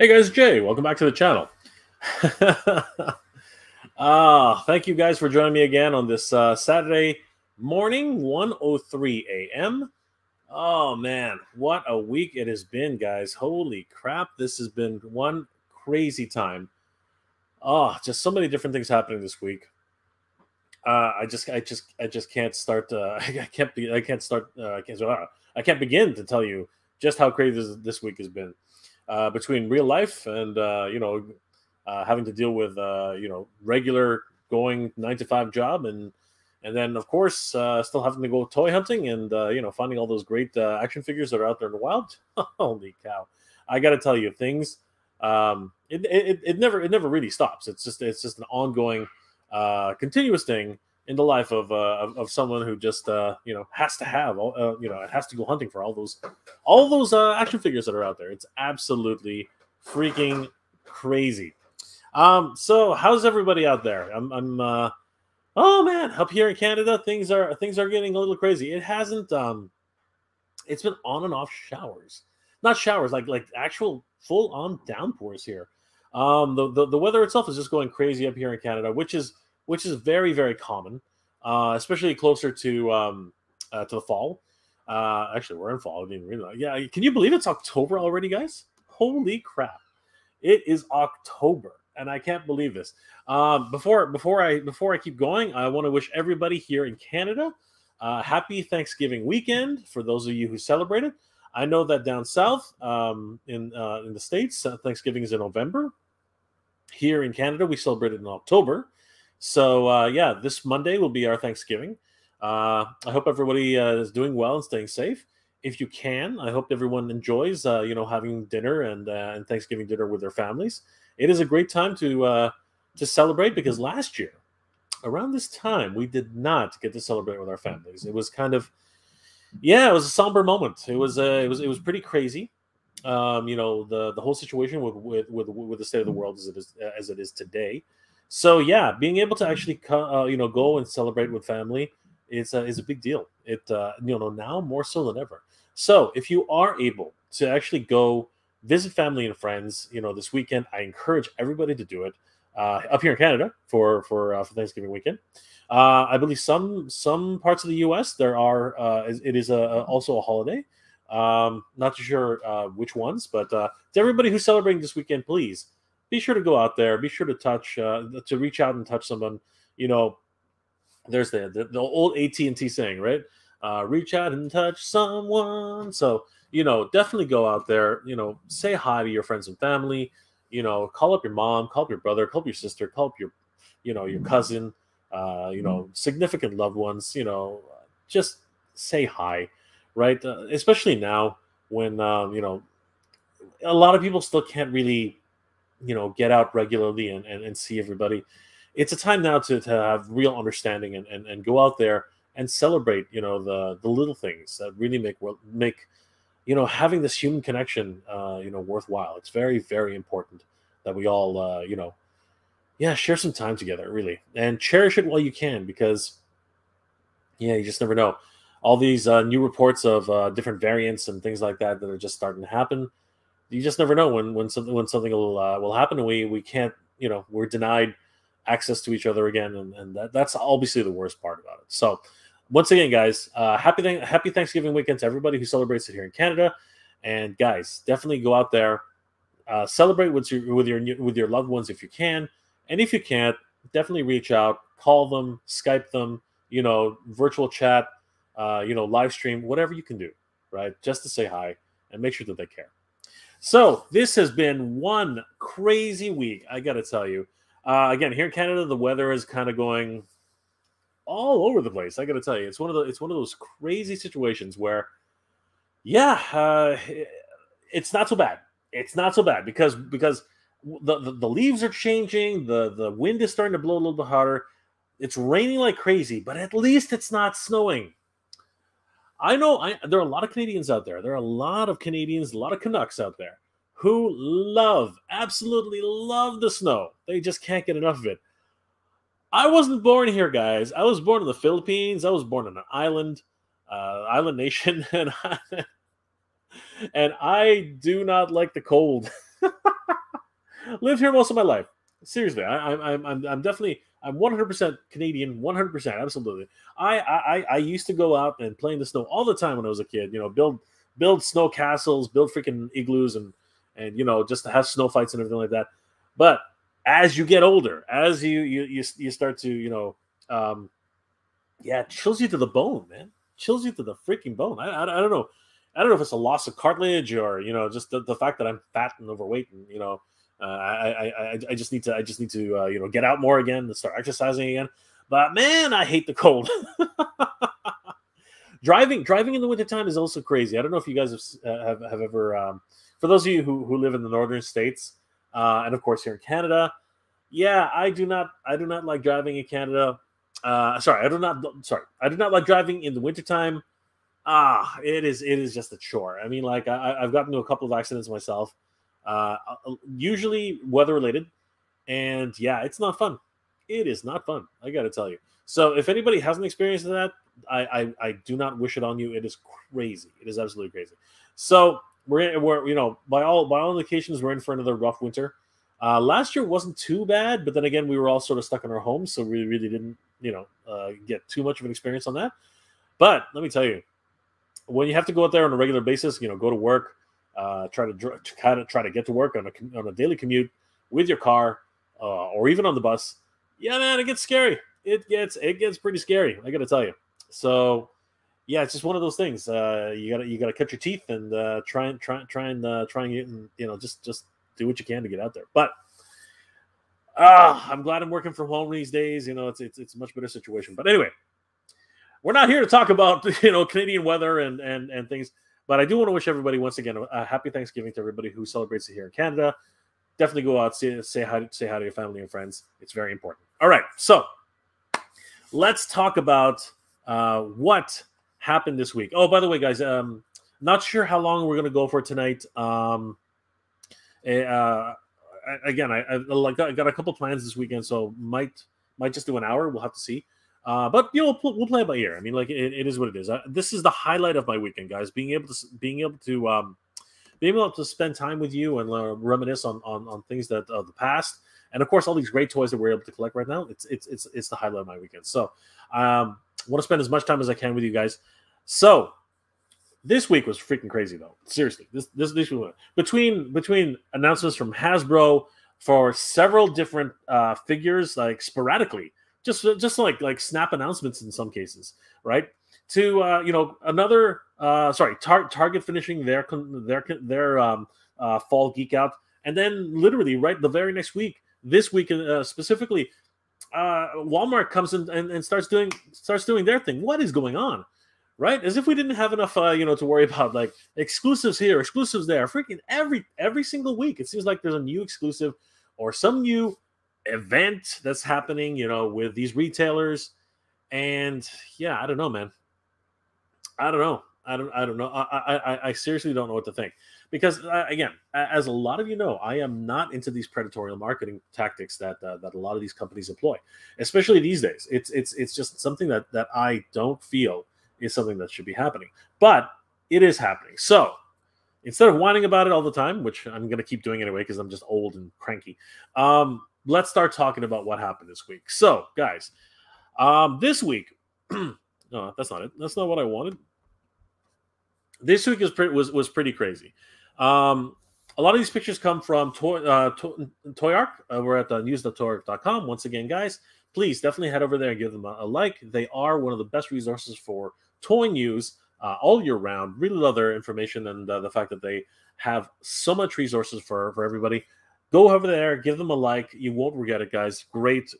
Hey guys, Jay, welcome back to the channel. Thank you guys for joining me again on this Saturday morning, 1:03 a.m. Oh man, what a week it has been, guys. Holy crap, this has been one crazy time. Oh, just so many different things happening this week. I just can't start. I can't begin to tell you just how crazy this week has been. Between real life and having to deal with regular going 9-to-5 job, and then of course still having to go toy hunting and finding all those great action figures that are out there in the wild. Holy cow! I got to tell you, things it never really stops. It's just an ongoing, continuous thing in the life of someone who just has to have has to go hunting for all those action figures that are out there. It's absolutely freaking crazy. So how's everybody out there? Oh man, up here in Canada, things are getting a little crazy. It hasn't it's been on and off showers. Not showers, like actual full on downpours here. The weather itself is just going crazy up here in Canada, which is very, very common, especially closer to the fall. Actually, we're in fall. I didn't realize. Yeah, can you believe it's October already, guys? Holy crap! It is October, and I can't believe this. Before I keep going, I want to wish everybody here in Canada happy Thanksgiving weekend for those of you who celebrate it. I know that down south in the States, Thanksgiving is in November. Here in Canada, we celebrate it in October. So, yeah, this Monday will be our Thanksgiving. I hope everybody is doing well and staying safe. If you can, I hope everyone enjoys, having dinner and Thanksgiving dinner with their families. It is a great time to celebrate, because last year, around this time, we did not get to celebrate with our families. It was kind of, yeah, it was a somber moment. It was pretty crazy. The whole situation with the state of the world as it is today. So yeah, being able to actually go and celebrate with family is a big deal. It now more so than ever. So if you are able to actually go visit family and friends, this weekend, I encourage everybody to do it. Up here in Canada for Thanksgiving weekend. I believe some parts of the U.S. there are it is also a holiday. Not too sure which ones, but to everybody who's celebrating this weekend, please be sure to go out there. Be sure to to reach out and touch someone. There's the old AT&T saying, right? Reach out and touch someone. So definitely go out there. Say hi to your friends and family. Call up your mom, call up your brother, call up your sister, call up your your cousin. Significant loved ones. Just say hi, right? Especially now when a lot of people still can't really get out regularly and see everybody. It's a time now to have real understanding and go out there and celebrate the little things that really make having this human connection worthwhile. It's very, very important that we all share some time together, really, and cherish it while you can, because you just never know. All these new reports of different variants and things like that are just starting to happen. You just never know when something will happen, and we can't, we're denied access to each other again, and that's obviously the worst part about it. So once again, guys, happy Thanksgiving weekend to everybody who celebrates it here in Canada. And guys, definitely go out there, celebrate with your loved ones if you can, and if you can't, definitely reach out, call them, Skype them, virtual chat, live stream, whatever you can do, right? Just to say hi and make sure that they care. So this has been one crazy week, I got to tell you. Again, here in Canada, the weather is kind of going all over the place. I got to tell you, it's one of those crazy situations where, it's not so bad. It's not so bad because the leaves are changing. The wind is starting to blow a little bit harder. It's raining like crazy, but at least it's not snowing. I know there are a lot of Canadians out there. There are a lot of Canadians, a lot of Canucks out there who absolutely love the snow. They just can't get enough of it. I wasn't born here, guys. I was born in the Philippines. I was born on an island nation, and I do not like the cold. Lived here most of my life. Seriously, I'm definitely I'm 100% Canadian, 100%, absolutely. I used to go out and play in the snow all the time when I was a kid. You know, build snow castles, build freaking igloos, and you know, just to have snow fights and everything like that. But as you get older, as you start to, you know, yeah, it chills you to the bone, man. Chills you to the freaking bone. I don't know. I don't know if it's a loss of cartilage or, you know, just the fact that I'm fat and overweight, and you know, I just need to you know, get out more again and start exercising again. But man, I hate the cold. Driving in the wintertime is also crazy. I don't know if you guys have ever, for those of you who live in the northern states, and of course here in Canada, yeah, I do not like driving in Canada. I do not like driving in the wintertime. It is just a chore. I mean, like I've gotten into a couple of accidents myself, usually weather related, and yeah, it's not fun. It is not fun. I got to tell you. So if anybody hasn't experienced that, I do not wish it on you. It is crazy. It is absolutely crazy. So we're you know, by all indications, we're in for another rough winter. Last year wasn't too bad, but then again, we were all sort of stuck in our homes, so we really didn't, you know, get too much of an experience on that. But let me tell you, when you have to go out there on a regular basis, you know, go to work, try to get to work on a daily commute with your car, or even on the bus, yeah, man, it gets scary. It gets pretty scary. I got to tell you. So, yeah, it's just one of those things. You gotta cut your teeth and try and you know, just do what you can to get out there. But I'm glad I'm working from home these days. You know, it's a much better situation. But anyway, we're not here to talk about, you know, Canadian weather and things. But I do want to wish everybody once again a happy Thanksgiving to everybody who celebrates it here in Canada. Definitely go out, say hi to your family and friends. It's very important. All right, so let's talk about what happened this week. Oh, by the way, guys, not sure how long we're going to go for tonight. Again, I got a couple plans this weekend, so might just do an hour. We'll have to see. But you know, we'll play it by ear. I mean, like it is what it is. This is the highlight of my weekend, guys. Being able to spend time with you and reminisce on things that of the past, and of course all these great toys that we're able to collect right now. It's the highlight of my weekend. So want to spend as much time as I can with you guys. So this week was freaking crazy, though. Seriously, this week, between announcements from Hasbro for several different figures, like sporadically, just like snap announcements in some cases, right? To you know, another Target finishing their fall geek out, and then literally right the very next week, this week specifically, Walmart comes in and starts doing their thing. What is going on? Right? As if we didn't have enough, you know, to worry about, like exclusives here, exclusives there. Freaking every single week, it seems like there's a new exclusive or some new event that's happening, you know, with these retailers. And yeah, I don't know, man. I don't know. I seriously don't know what to think, because again, as a lot of you know, I am not into these predatory marketing tactics that a lot of these companies employ, especially these days. It's just something that I don't feel is something that should be happening, but it is happening. So instead of whining about it all the time, which I'm going to keep doing anyway because I'm just old and cranky, let's start talking about what happened this week. So, guys, this week, no, that's not it. That's not what I wanted. This week was pretty crazy. A lot of these pictures come from Toyark. We're at news.toyark.com. Once again, guys, please definitely head over there and give them a like. They are one of the best resources for toy news all year round. Really love their information and the fact that they have so much resources for everybody. Go over there, give them a like. You won't regret it, guys. Great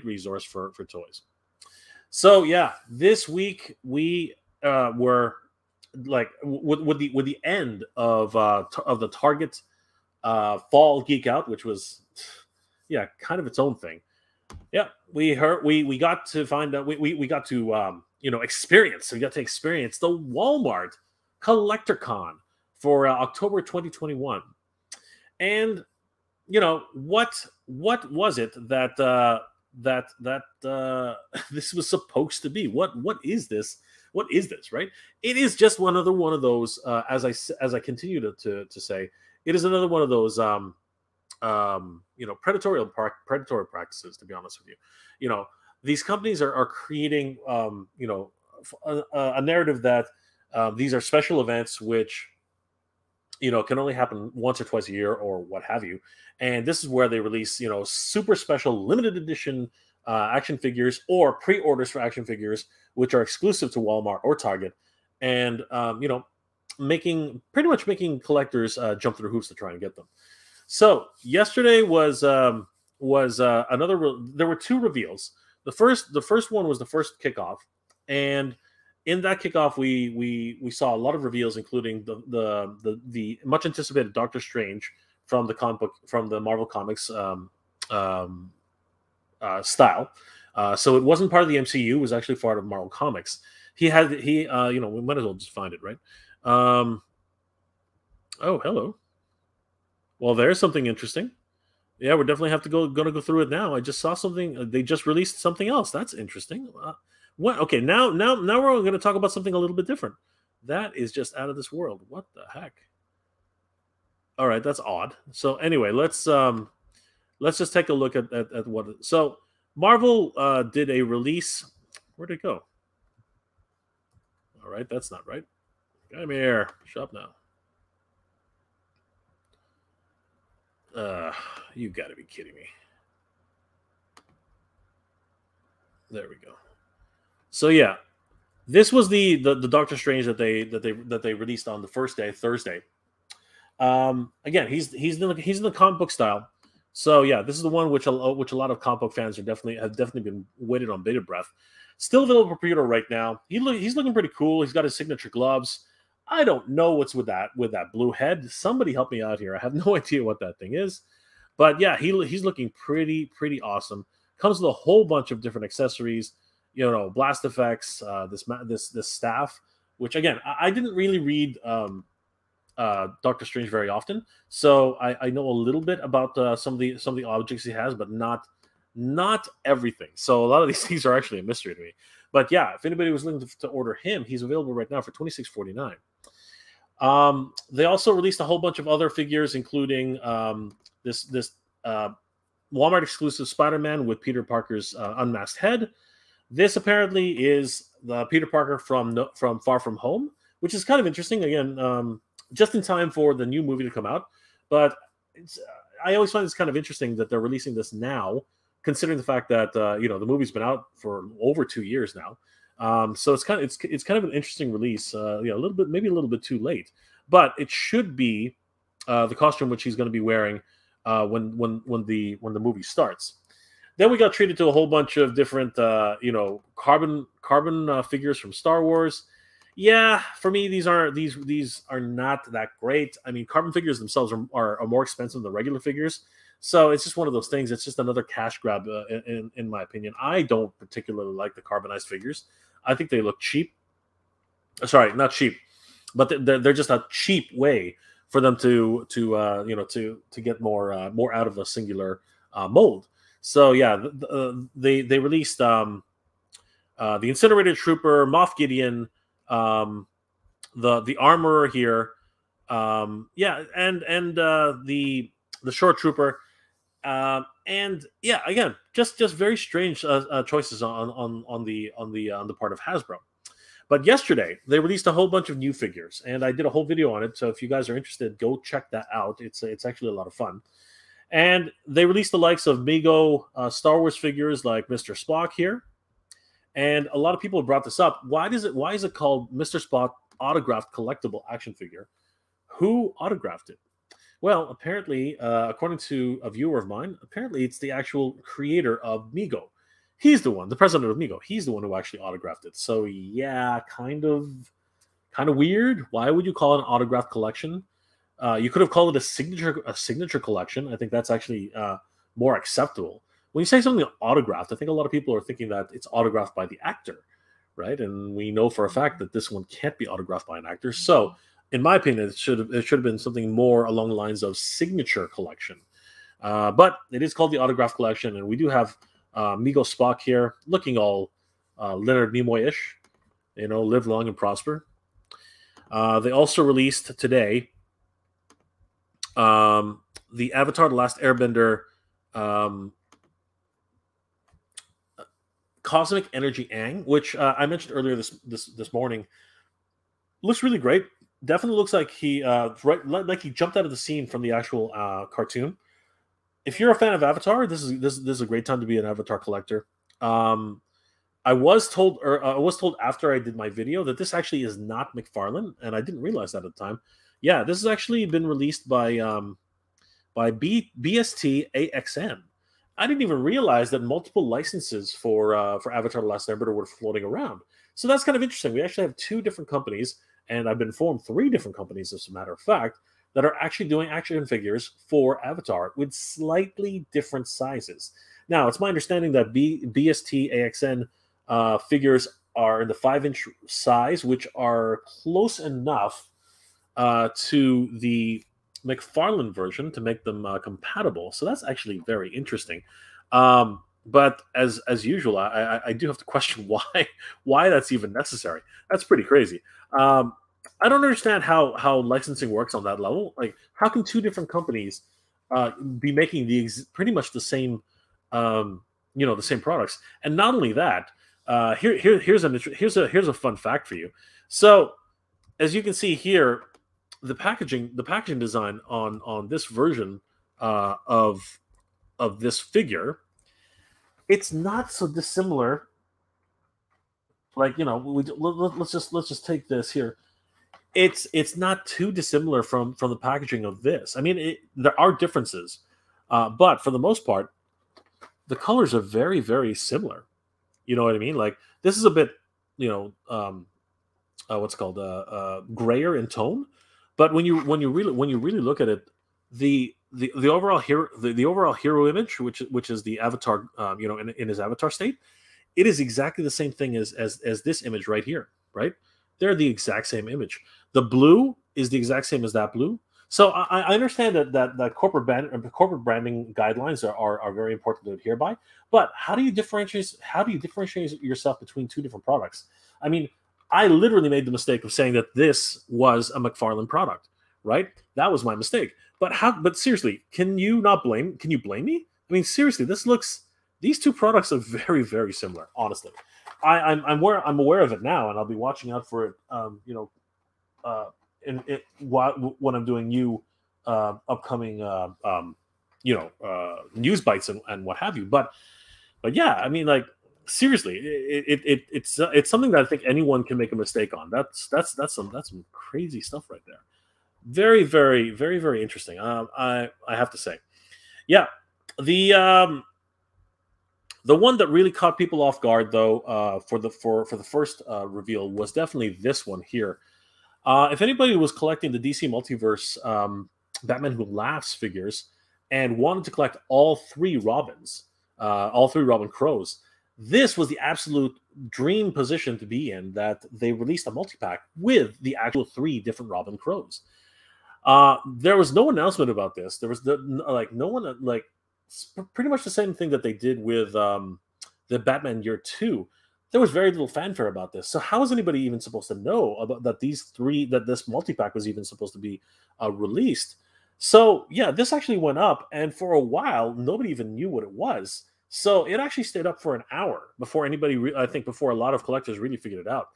resource for toys. So yeah, this week we were like with the end of the Target fall geek out, which was kind of its own thing. Yeah, we got to find out. We got to experience. We got to experience the Walmart Collector Con for October 2021. And you know what was it that this was supposed to be? What is this? What is this? Right? It is just another one of those. As I continue to say, it is another one of those predatory practices. To be honest with you, these companies are creating a narrative that these are special events which can only happen once or twice a year or what have you. And this is where they release, super special limited edition action figures or pre-orders for action figures, which are exclusive to Walmart or Target. And, pretty much making collectors jump through hoops to try and get them. So yesterday was another, there were two reveals. The first one was the first kickoff. And in that kickoff, we saw a lot of reveals, including the much anticipated Doctor Strange from the comic book, from the Marvel Comics style. So it wasn't part of the MCU; it was actually part of Marvel Comics. We might as well just find it, right? Oh, hello. Well, there's something interesting. Yeah, we definitely have to gonna go through it now. I just saw something. They just released something else. That's interesting. What? Okay, now we're going to talk about something a little bit different. That is just out of this world. What the heck? All right, that's odd. So anyway, let's just take a look at what. So Marvel did a release. Where'd it go? All right, that's not right. Come here. Shut up now. You got to be kidding me. There we go. So yeah, this was the Doctor Strange that they released on the first day, Thursday. Again, he's in the comic book style. So yeah, this is the one which a lot of comic book fans have definitely been waiting on bated breath. Still available for pre-order right now. He's looking pretty cool. He's got his signature gloves. I don't know what's with that blue head. Somebody help me out here. I have no idea what that thing is. But yeah, he's looking pretty awesome. Comes with a whole bunch of different accessories. Blast effects, this staff, which again, I didn't really read Doctor Strange very often, so I know a little bit about some of the objects he has, but not everything. So a lot of these things are actually a mystery to me. But yeah, if anybody was looking to order him, he's available right now for $26.49. They also released a whole bunch of other figures, including this Walmart exclusive Spider-Man with Peter Parker's unmasked head. This apparently is the Peter Parker from Far From Home, which is kind of interesting. Again, just in time for the new movie to come out. But I always find it's kind of interesting that they're releasing this now, considering the fact that the movie's been out for over 2 years now. So it's kind of an interesting release. A little bit too late, but it should be the costume which he's going to be wearing when the movie starts. Then we got treated to a whole bunch of different, carbon figures from Star Wars. Yeah, for me, these are not that great. I mean, carbon figures themselves are more expensive than regular figures, so it's just one of those things. It's just another cash grab, in my opinion. I don't particularly like the carbonized figures. I think they look cheap. Sorry, not cheap, but they're just a cheap way for them to get more out of a singular mold. So yeah, they released the Incinerator Trooper, Moff Gideon, the Armorer here, and the Shore Trooper, and yeah, again, just very strange choices on the part of Hasbro. But yesterday they released a whole bunch of new figures, and I did a whole video on it. So if you guys are interested, go check that out. It's actually a lot of fun. And they released the likes of Mego Star Wars figures like Mr. Spock here. And a lot of people have brought this up. Why is it called Mr. Spock autographed collectible action figure? Who autographed it? Well, apparently, according to a viewer of mine, apparently it's the actual creator of Mego. He's the president of Mego. He's the one who actually autographed it. So yeah, kind of weird. Why would you call it an autographed collection? You could have called it a signature collection. I think that's actually more acceptable. When you say something autographed, I think a lot of people are thinking that it's autographed by the actor, right? And we know for a fact that this one can't be autographed by an actor. So, in my opinion, it should have been something more along the lines of signature collection. But it is called the autograph collection, and we do have Mego Spock here, looking all Leonard Nimoy-ish. Live long and prosper. They also released today the Avatar: The Last Airbender um, Cosmic Energy Aang, which I mentioned earlier this morning, looks really great. Definitely looks like he like he jumped out of the scene from the actual cartoon. If you're a fan of Avatar, this is a great time to be an Avatar collector. I was told, after I did my video that this actually is not Mcfarland, and I didn't realize that at the time. Yeah, this has actually been released by BST AXN. I didn't even realize that multiple licenses for Avatar: The Last Airbender were floating around. So that's kind of interesting. We actually have two different companies, and I've been informed three different companies, as a matter of fact, that are actually doing action figures for Avatar with slightly different sizes. Now, it's my understanding that BST AXN figures are in the 5-inch size, which are close enough to the Mcfarland version to make them compatible. So that's actually very interesting. But as usual, I do have to question why that's even necessary. That's pretty crazy. I don't understand how licensing works on that level. Like, how can two different companies be making pretty much the same, the same products? And not only that, here's a fun fact for you. So, as you can see here, the packaging design on this version of this figure, it's not so dissimilar. Like, let's just take this here. It's not too dissimilar from the packaging of this. I mean, there are differences, but for the most part, the colors are very, very similar. You know what I mean? Like, this is a bit, what's called grayer in tone, but when you really look at it, the overall hero image, which is the Avatar, in his Avatar state, it is exactly the same thing as this image right here, right? They're the exact same image. The blue is the exact same as that blue. So I understand that corporate branding guidelines are very important to adhere by. But how do you differentiate yourself between two different products? I mean, I literally made the mistake of saying that this was a Mcfarland product, right? That was my mistake. But seriously, can you blame me? I mean, seriously, these two products are very, very similar, honestly. I'm aware of it now, and I'll be watching out for it. When I'm doing new upcoming news bites and what have you. But yeah, I mean, like, seriously, it's something that I think anyone can make a mistake on. That's some crazy stuff right there. Very, very, very, very interesting. I have to say, yeah, the one that really caught people off guard, though, for the first reveal was definitely this one here. If anybody was collecting the DC Multiverse Batman Who Laughs figures and wanted to collect all three Robins, all three Robin Crows, this was the absolute dream position to be in, that they released a multi-pack with the actual three different Robin Crows. There was no announcement about this. There was no one, like, pretty much the same thing that they did with the Batman Year 2. There was very little fanfare about this. So how is anybody even supposed to know about that this multi-pack was even supposed to be released? So yeah, this actually went up, and for a while, nobody even knew what it was. So it actually stayed up for an hour before before a lot of collectors really figured it out.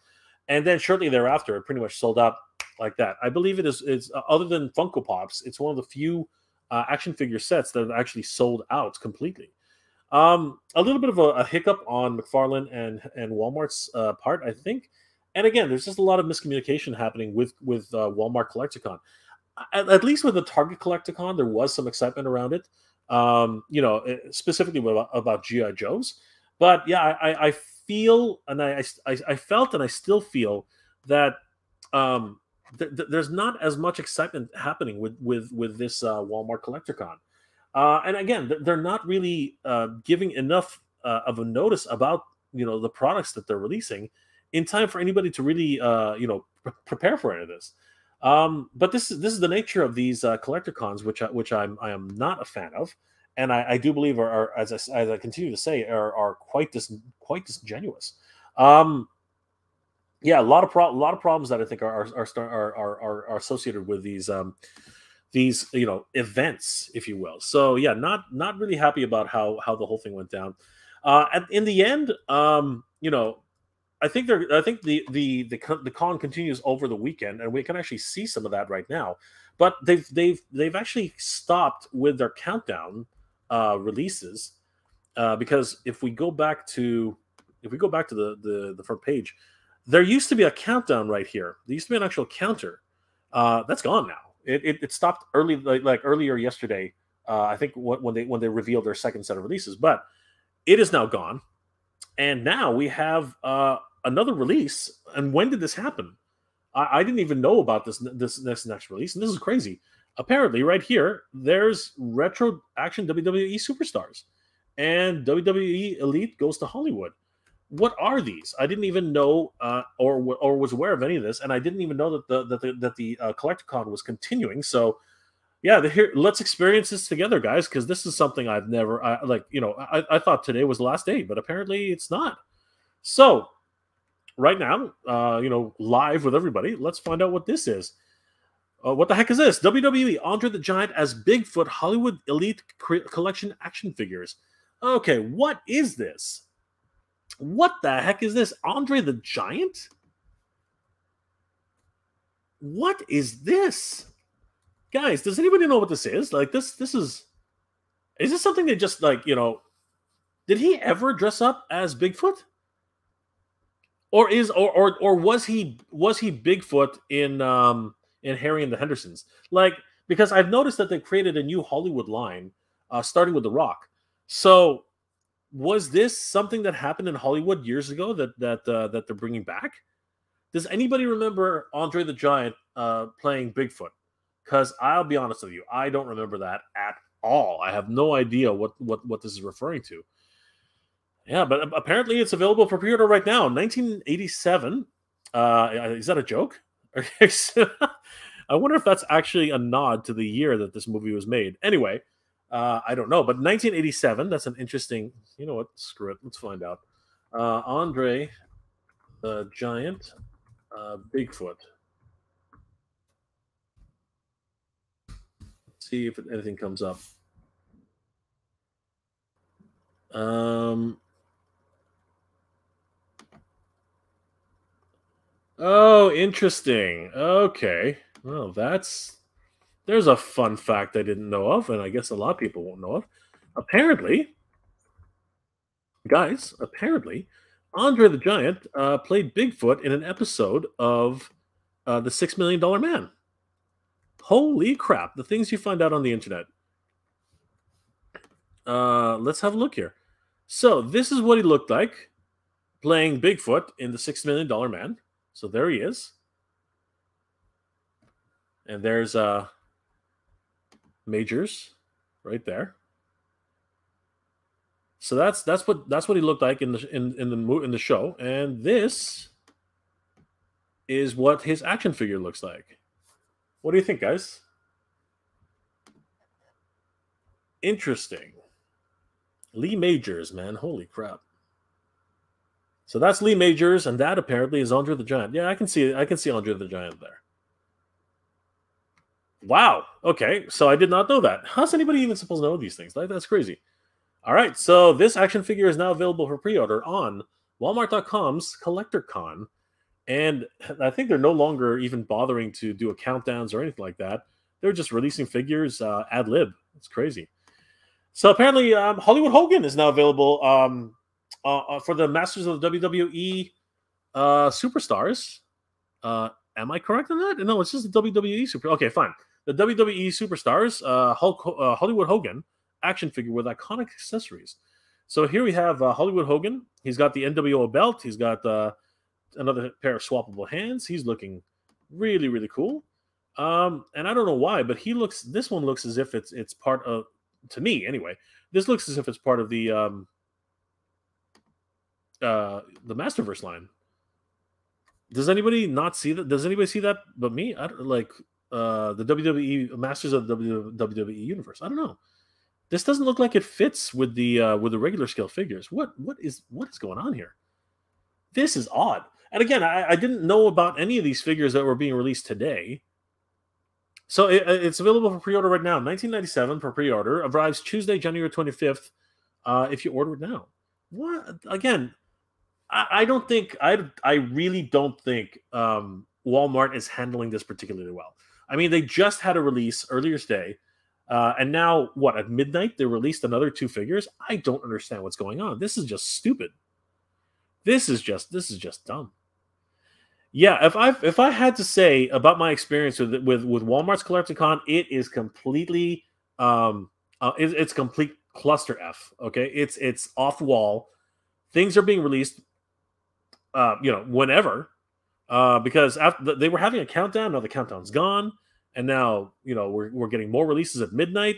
And then shortly thereafter, it pretty much sold out like that. I believe it's other than Funko Pops, it's one of the few action figure sets that have actually sold out completely. A little bit of a hiccup on McFarlane and Walmart's part, I think. And again, there's just a lot of miscommunication happening with Walmart Collecticon. At least with the Target Collecticon, there was some excitement around it. Specifically about GI Joes. But yeah, I feel, and I felt, and I still feel that there's not as much excitement happening with this Walmart Collecticon. And again, they're not really giving enough of a notice about the products that they're releasing in time for anybody to really prepare for any of this. But this is the nature of these collector-cons, which I am not a fan of, and I do believe are as I continue to say are quite disingenuous. Yeah, a lot of problems that I think are associated with these these events, if you will. So yeah, not really happy about how the whole thing went down. In the end, I think the con continues over the weekend, and we can actually see some of that right now. But they've actually stopped with their countdown releases, because if we go back to the front page, there used to be a countdown right here. There used to be an actual counter. That's gone now. It stopped early, like earlier yesterday. I think when they revealed their second set of releases, but it is now gone. And now we have another release. And when did this happen? I didn't even know about this next release, and this is crazy. Apparently, right here, there's Retro Action WWE Superstars, and WWE Elite Goes to Hollywood. What are these? I didn't even know or was aware of any of this, and I didn't even know that the CollectorCon was continuing. So, yeah, let's experience this together, guys, because this is something I've never I thought today was the last day, but apparently it's not. So, right now, live with everybody, let's find out what this is. What the heck is this? WWE Andre the Giant as Bigfoot Hollywood Elite Collection action figures. Okay, what is this? What the heck is this? Andre the Giant? What is this? Guys, does anybody know what this is? Like, this is this something they just, like, did he ever dress up as Bigfoot? Or was he Bigfoot in Harry and the Hendersons? Like, because I've noticed that they created a new Hollywood line, starting with The Rock. So, was this something that happened in Hollywood years ago that they're bringing back? Does anybody remember Andre the Giant playing Bigfoot? Because I'll be honest with you, I don't remember that at all. I have no idea what this is referring to. Yeah, but apparently it's available for pre-order right now. 1987. Is that a joke? I wonder if that's actually a nod to the year that this movie was made. Anyway, I don't know. But 1987, that's an interesting... You know what? Screw it. Let's find out. Andre the Giant Bigfoot. Let's see if anything comes up. Oh, interesting. Okay. Well, there's a fun fact I didn't know of, and I guess a lot of people won't know of. Apparently, guys, Andre the Giant played Bigfoot in an episode of The $6 Million Man. Holy crap. The things you find out on the internet. Let's have a look here. So, this is what he looked like playing Bigfoot in The $6 Million Man. So there he is. And there's Majors right there. So that's what he looked like in the show, and this is what his action figure looks like. What do you think, guys? Interesting. Lee Majors, man, holy crap. So that's Lee Majors, and that apparently is Andre the Giant. Yeah, I can see Andre the Giant there. Wow. Okay, so I did not know that. How's anybody even supposed to know these things? That's crazy. All right, so this action figure is now available for pre-order on Walmart.com's CollectorCon, and I think they're no longer even bothering to do a countdowns or anything like that. They're just releasing figures ad lib. It's crazy. So apparently, Hollywood Hogan is now available for the Masters of the WWE Superstars. Am I correct on that? No, it's just the WWE Super. Okay, fine. The WWE Superstars, Hollywood Hogan action figure with iconic accessories. So here we have Hollywood Hogan. He's got the NWO belt. He's got another pair of swappable hands. He's looking really, really cool. And I don't know why, but this one looks as if it's part of, to me anyway, this looks as if it's part of the Masterverse line. Does anybody not see that? Does anybody see that but me? I don't, like the WWE Masters of the WWE Universe. I don't know. This doesn't look like it fits with the regular scale figures. What is going on here? This is odd. And again, I didn't know about any of these figures that were being released today. So it's available for pre-order right now. $19.97 per pre-order. Arrives Tuesday, January 25th. If you order it now. What again? I don't think I really don't think Walmart is handling this particularly well. I mean, they just had a release earlier today, and now what? At midnight, they released another 2 figures. I don't understand what's going on. This is just stupid. This is just dumb. Yeah, if I had to say about my experience with Walmart's Collecticon, it is completely it's complete cluster F. Okay, it's off the wall. Things are being released, whenever, because after they were having a countdown. Now the countdown's gone, and now we're getting more releases at midnight.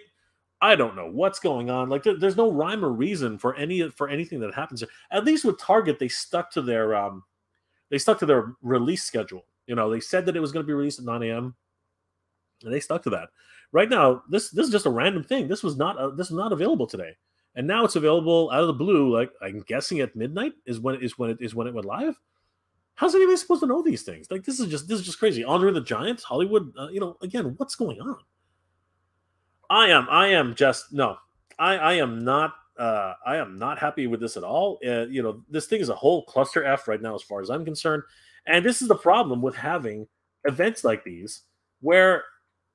I don't know what's going on. Like there's no rhyme or reason for anything that happens. At least with Target, they stuck to their release schedule. They said that it was going to be released at 9 a.m. and they stuck to that. Right now, this is just a random thing. This was not available today, and now it's available out of the blue. Like I'm guessing at midnight is when it went live. How's anybody supposed to know these things? Like this is just crazy. Andre the Giant, Hollywood. Again, what's going on? I am not happy with this at all. This thing is a whole cluster F right now, as far as I'm concerned. And this is the problem with having events like these, where,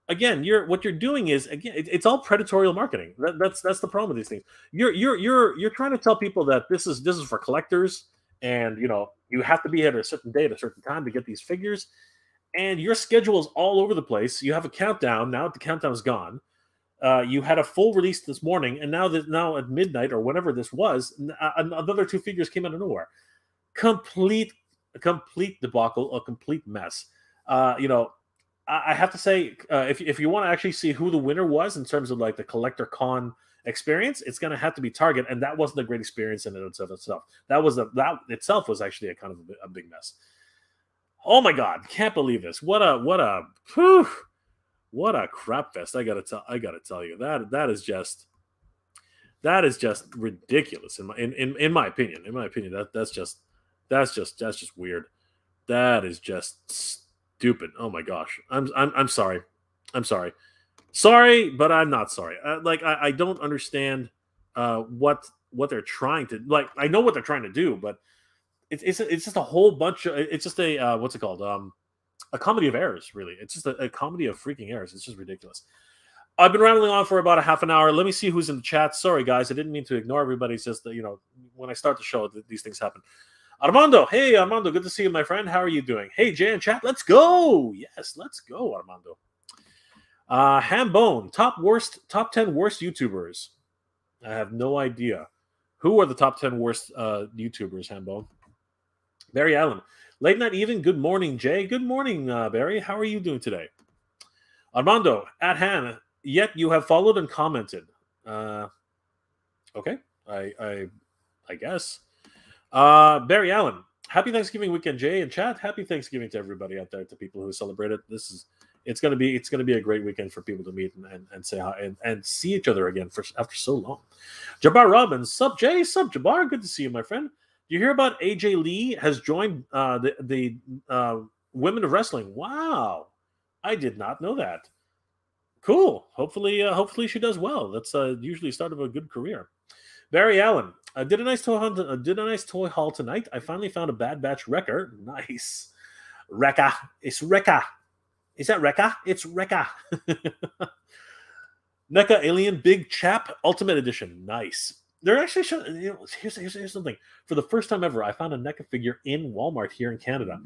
again, what you're doing is, again, it's all predatory marketing. That's the problem with these things. You're trying to tell people that this is for collectors, and you have to be at a certain day at a certain time to get these figures, and your schedule is all over the place. You have a countdown. Now the countdown's gone. You had a full release this morning, and now at midnight or whenever this was, another 2 figures came out of nowhere. Complete debacle, a complete mess. I have to say, if you want to actually see who the winner was in terms of like the collector con experience, it's going to have to be Target, and that wasn't a great experience in itself. That itself was actually a kind of a big mess. Oh my God, can't believe this! What a crap fest! I gotta tell you that is just ridiculous in my opinion. In my opinion, that's just weird. That is just stupid. Oh my gosh, I'm sorry. Sorry, but I'm not sorry. I don't understand what they're trying to like. I know what they're trying to do, but it's just a whole bunch of. It's just a what's it called? A comedy of errors, really. It's just a comedy of freaking errors. It's just ridiculous. I've been rambling on for about a half an hour. Let me see who's in the chat. Sorry, guys. I didn't mean to ignore everybody. It's just that, when I start the show, these things happen. Armando. Hey, Armando. Good to see you, my friend. How are you doing? Hey, Jay and chat. Let's go. Yes, let's go, Armando. Hambone. Top 10 worst YouTubers. I have no idea. Who are the top 10 worst YouTubers, Hambone? Barry Allen. Late night even. Good morning, Jay. Good morning, Barry. How are you doing today? Armando, at Han, yet you have followed and commented. Okay, I guess. Barry Allen, happy Thanksgiving weekend, Jay and chat. Happy Thanksgiving to everybody out there, to people who celebrate it. It's gonna be a great weekend for people to meet and say hi and see each other again after so long. Jabbar Robbins, sub Jay, sub Jabbar. Good to see you, my friend. You hear about AJ Lee has joined the Women of Wrestling? Wow, I did not know that. Cool. Hopefully she does well. That's usually the start of a good career. Barry Allen, did a nice toy haul tonight. I finally found a Bad Batch Wrecker. Nice. Rekka. It's Rekka. Is that Rekka? It's Rekka. NECA Alien Big Chap Ultimate Edition. Nice. They're actually showing, here's something. For the first time ever, I found a NECA figure in Walmart here in Canada.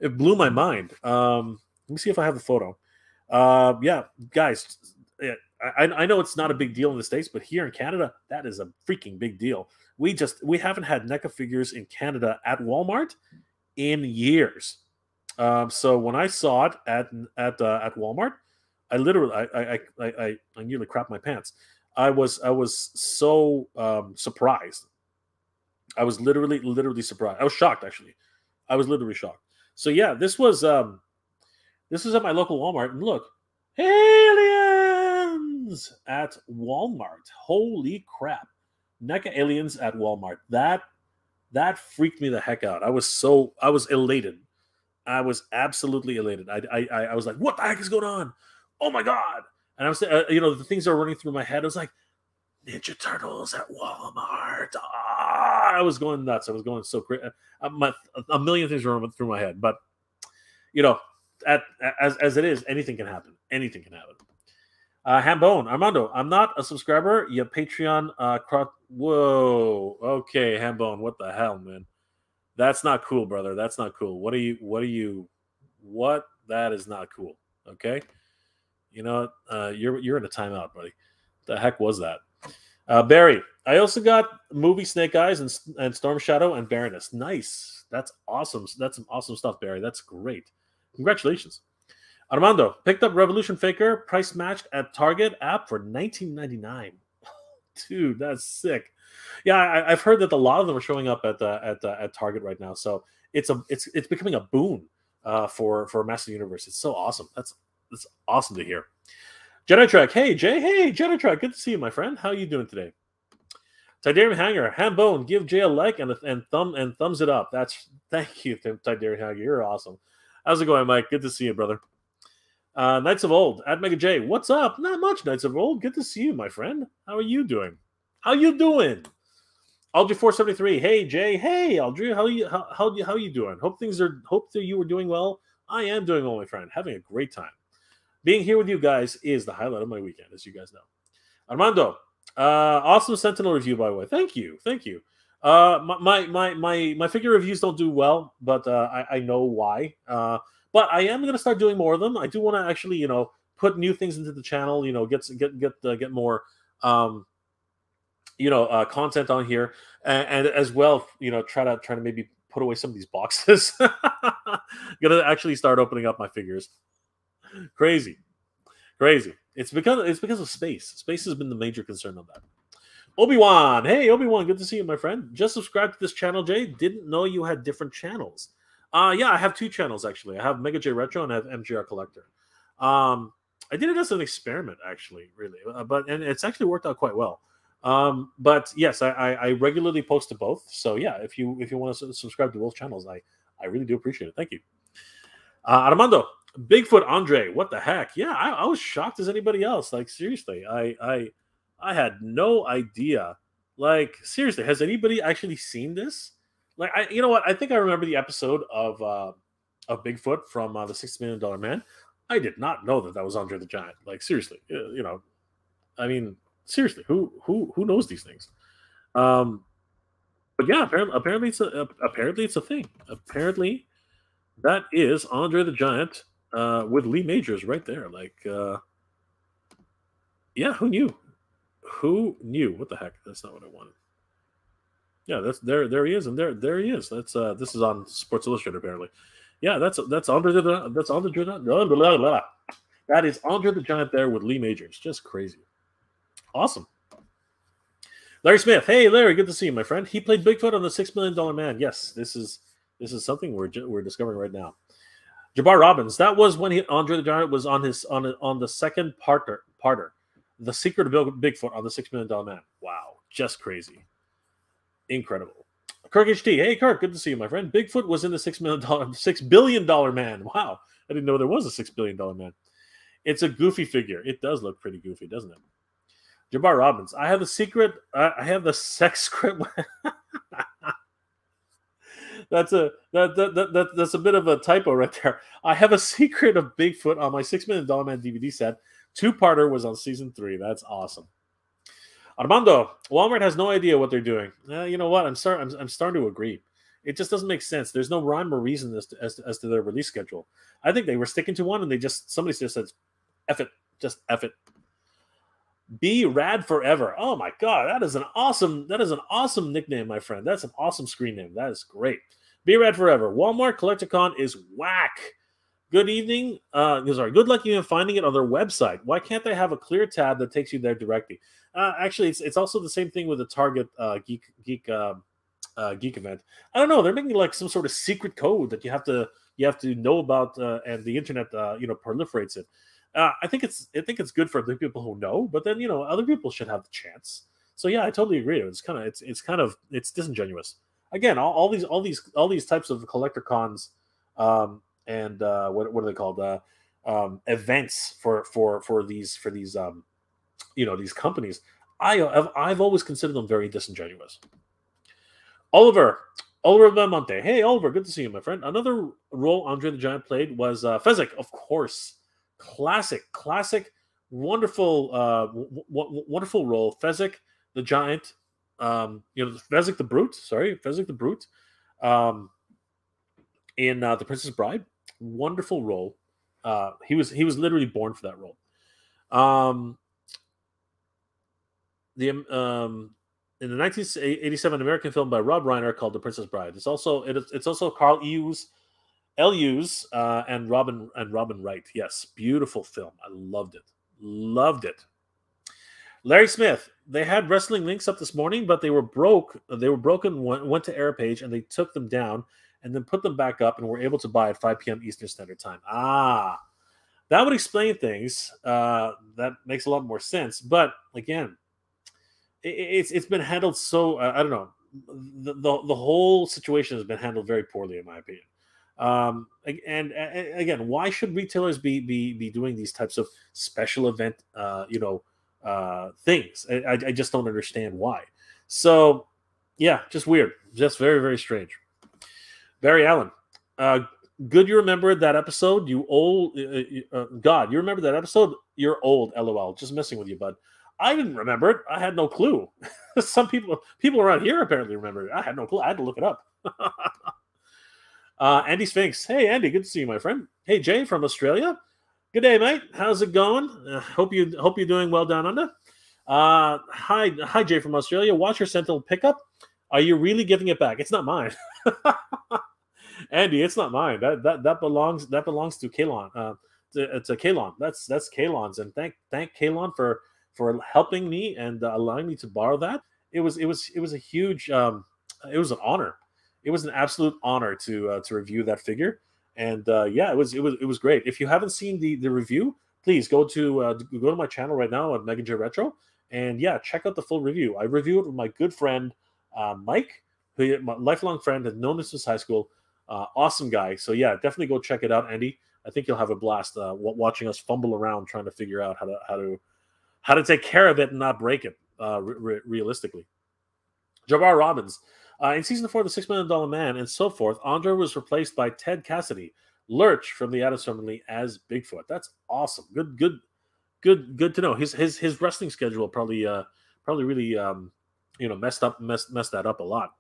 It blew my mind. Let me see if I have the photo. Yeah, guys, I know it's not a big deal in the States, but here in Canada, that is a freaking big deal. We haven't had NECA figures in Canada at Walmart in years. So when I saw it at Walmart, I literally I nearly crapped my pants. I was so surprised. I was literally surprised. I was shocked, actually. I was literally shocked. So yeah, this was at my local Walmart, and look, aliens at Walmart. Holy crap. NECA aliens at Walmart. That freaked me the heck out. I was elated. I was absolutely elated. I was like, what the heck is going on? Oh my God. And I was, the things that were running through my head. I was like, Ninja Turtles at Walmart. Ah, I was going nuts. I was going so crazy. A million things were running through my head. But, as it is, anything can happen. Anything can happen. Hambone, Armando, I'm not a subscriber. You Patreon. Whoa. Okay, Hambone, what the hell, man? That's not cool, brother. That's not cool. What? That is not cool. Okay. You're in a timeout, buddy. The heck was that? Barry, I also got movie Snake Eyes and Storm Shadow and Baroness. Nice. That's awesome. That's some awesome stuff, Barry. That's great. Congratulations. Armando, picked up Revolution Faker, price matched at Target app for $19.99. Dude, that's sick. Yeah, I've heard that a lot of them are showing up at Target right now. So it's becoming a boon for Master Universe. It's so awesome. That's awesome to hear. Jedi Trek, hey Jay, hey Jedi Trek, good to see you, my friend. How are you doing today? Tidarium Hanger, Hambone, give Jay a like and thumbs it up. Thank you, Tidarium Hanger. You're awesome. How's it going, Mike? Good to see you, brother. Knights of Old, at Mega J, what's up? Not much, Knights of Old. Good to see you, my friend. How are you doing? Aldry 473, hey Jay, hey Aldry, how you doing? Hope that you were doing well. I am doing well, my friend. Having a great time. Being here with you guys is the highlight of my weekend, as you guys know. Armando, awesome Sentinel review, by the way. Thank you. My figure reviews don't do well, but I know why. But I am going to start doing more of them. I do want to actually, put new things into the channel. Get more, content on here, and as well, try to maybe put away some of these boxes. Gonna actually start opening up my figures. Crazy. It's because of space. Space has been the major concern of that. Obi-Wan, hey Obi-Wan, good to see you, my friend. Just subscribed to this channel, Jay. Didn't know you had different channels. Yeah, I have two channels actually. I have Mega J Retro and I have MGR Collector. I did it as an experiment, actually, really, and it's actually worked out quite well. But yes, I regularly post to both. So yeah, if you want to subscribe to both channels, I really do appreciate it. Thank you. Armando, Bigfoot Andre, what the heck? Yeah, I was shocked as anybody else. Like seriously, I had no idea. Like seriously, has anybody actually seen this? Like you know what? I think I remember the episode of Bigfoot from the $6 Million Man. I did not know that was Andre the Giant. Like seriously, I mean, seriously, who knows these things? But yeah, apparently it's a thing. Apparently, that is Andre the Giant with Lee Majors right there. Like, yeah, who knew? Who knew? What the heck? That's not what I wanted. Yeah, that's there he is, and there he is. That's this is on Sports Illustrated apparently. Yeah, that's Andre the Giant. That is Andre the Giant there with Lee Majors. Just crazy. Awesome. Larry Smith. Hey, Larry. Good to see you, my friend. He played Bigfoot on the $6 Million Man. Yes, this is something we're discovering right now. Jabbar Robbins. That was when Andre the Giant was on the second parter, The Secret of Bigfoot on the $6 Million Man. Wow, just crazy, incredible. Kirk HT. Hey, Kirk. Good to see you, my friend. Bigfoot was in the $6 billion Man. Wow, I didn't know there was a $6 billion Man. It's a goofy figure. It does look pretty goofy, doesn't it? Jabbar Robbins. I have the secret. I have the sex script. That's a bit of a typo right there. I have a secret of Bigfoot on my $6 Million Man DVD set. 2-parter was on season 3. That's awesome. Armando, Walmart has no idea what they're doing. You know what? I'm starting to agree. It just doesn't make sense. There's no rhyme or reason as to their release schedule. I think they were sticking to one, and somebody just said, "F it, just F it." Be Rad Forever. Oh my God, that is an awesome nickname, my friend. That's an awesome screen name. That is great. Be Rad Forever. Walmart Collecticon is whack. Good evening. Good luck even finding it on their website. Why can't they have a clear tab that takes you there directly? Actually, it's also the same thing with the Target Geek event. I don't know. They're making like some sort of secret code that you have to know about, and the internet proliferates it. I think it's good for the people who know, but then other people should have the chance. So yeah, I totally agree. It's disingenuous. Again, all these types of collector cons, and what are they called? Events for these these companies. I've always considered them very disingenuous. Oliver Belmonte. Hey, Oliver, good to see you, my friend. Another role Andre the Giant played was Fezzik, of course. Classic, wonderful, wonderful role. Fezzik the Giant. Fezzik the Brute. Sorry, Fezzik the Brute. In The Princess Bride, wonderful role. He was literally born for that role. In the 1987 American film by Rob Reiner called The Princess Bride. It's also Carl Hughes, and Robin Wright. Yes, beautiful film. I loved it. Larry Smith. They had wrestling links up this morning, but they were broken. Went to Airpage and they took them down and then put them back up and were able to buy at 5 p.m. Eastern Standard Time. That would explain things. That makes a lot more sense. But again, it's been handled so I don't know. The whole situation has been handled very poorly, in my opinion. And again, why should retailers be doing these types of special event things? I just don't understand why. So yeah, just weird, just very, very strange. Barry Allen, good. You remember that episode? You old God, you remember that episode? You're old. LOL. Just messing with you, bud. I didn't remember it. I had no clue. Some people around here apparently remember it. I had no clue. I had to look it up. Andy Sphinx. Hey, Andy. Good to see you, my friend. Hey, Jay from Australia. Good day, mate. How's it going? Hope you're doing well down under. Hi, Jay from Australia. Watch your Sentinel pickup. Are you really giving it back? It's not mine. Andy, it's not mine. That belongs to Kalon. To Kalon. That's Kalon's. And thank Kalon for helping me and allowing me to borrow that. It was a huge it was an honor. It was an absolute honor to review that figure. And yeah, it was great. If you haven't seen the review, please go to my channel right now at Mega J Retro, and yeah, check out the full review. I reviewed it with my good friend Mike, who my lifelong friend, has known us since high school. Awesome guy. So yeah, definitely go check it out, Andy. I think you'll have a blast watching us fumble around trying to figure out how to take care of it and not break it realistically. Jabbar Robbins. In season 4 of The $6 Million Man and so forth, Andre was replaced by Ted Cassidy, Lurch from the Addams Family as Bigfoot. That's awesome. Good to know. His wrestling schedule probably really messed that up a lot.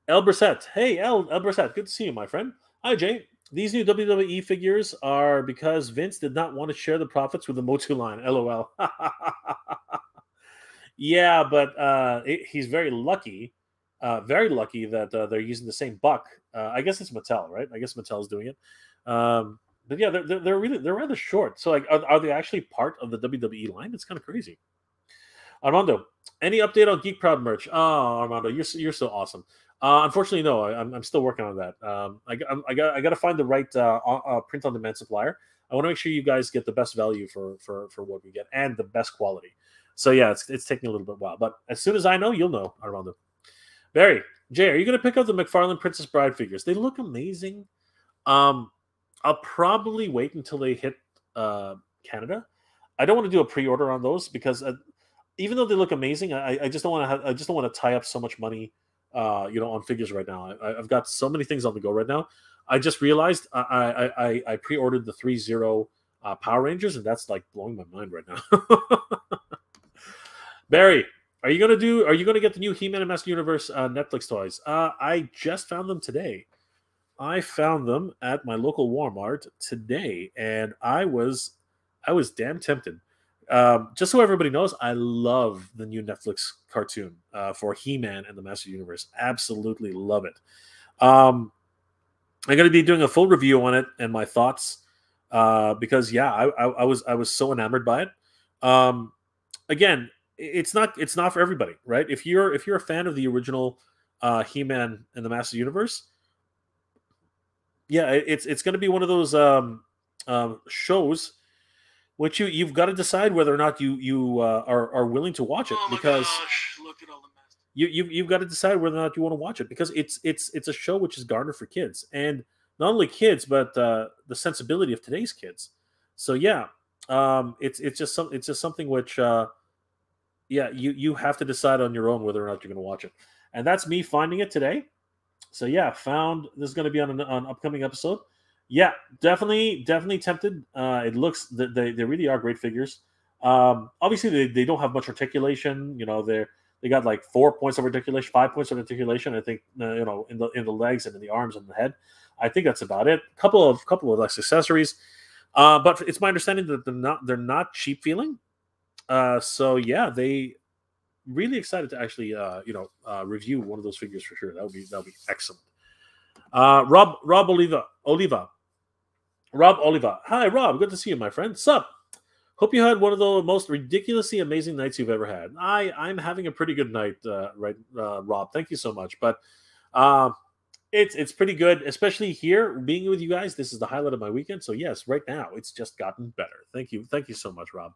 El Brissett. Hey, El Brissett. Good to see you, my friend. Hi, Jay. These new WWE figures are because Vince did not want to share the profits with the MOTU line. LOL. Yeah, but he's very lucky that they're using the same buck. I guess it's Mattel, right? I guess Mattel's doing it. But yeah, they're rather short. So like, are they actually part of the WWE line? It's kind of crazy. Armando, any update on Geek Proud merch? Oh, Armando, you're so awesome. Unfortunately, no. I'm still working on that. I got to find the right print on demand supplier. I want to make sure you guys get the best value for what we get and the best quality. So yeah, it's taking a little bit while, but as soon as I know, you'll know, Armando. Barry, Jay, are you going to pick up the Mcfarland Princess Bride figures? They look amazing. I'll probably wait until they hit Canada. I don't want to do a pre-order on those because even though they look amazing, I just don't want to tie up so much money, on figures right now. I've got so many things on the go right now. I just realized I pre-ordered the 3-0 Power Rangers, and that's like blowing my mind right now. Barry, are you gonna get the new He-Man and Master Universe Netflix toys? I just found them today. I found them at my local Walmart today, and I was damn tempted. Just so everybody knows, I love the new Netflix cartoon for He-Man and the Master Universe. Absolutely love it. I'm going to be doing a full review on it and my thoughts because yeah, I was so enamored by it. Again, it's not for everybody, right? If you're a fan of the original He-Man and the Master Universe, yeah, it's going to be one of those shows which you've got to decide whether or not you are willing to watch it, because gosh, look at all the mess. you've got to decide whether or not you want to watch it, because it's a show which is garnered for kids, and not only kids, but the sensibility of today's kids. So yeah, it's just something which you have to decide on your own whether or not you're going to watch it. And that's me finding it today. So yeah, found this is going to be on an upcoming episode. Yeah, definitely tempted. It looks they really are great figures. Obviously they don't have much articulation. You know, they got like 4 points of articulation, 5 points of articulation. I think in the legs and in the arms and the head. I think that's about it. Couple of less accessories, but it's my understanding that they're not cheap feeling. So yeah, they really excited to actually review one of those figures for sure. That'll be excellent. Rob Oliva. Hi Rob, good to see you, my friend. Sup? Hope you had one of the most ridiculously amazing nights you've ever had. I'm having a pretty good night, Rob. Thank you so much. But it's pretty good, especially here being with you guys. This is the highlight of my weekend. So yes, right now it's just gotten better. Thank you so much, Rob.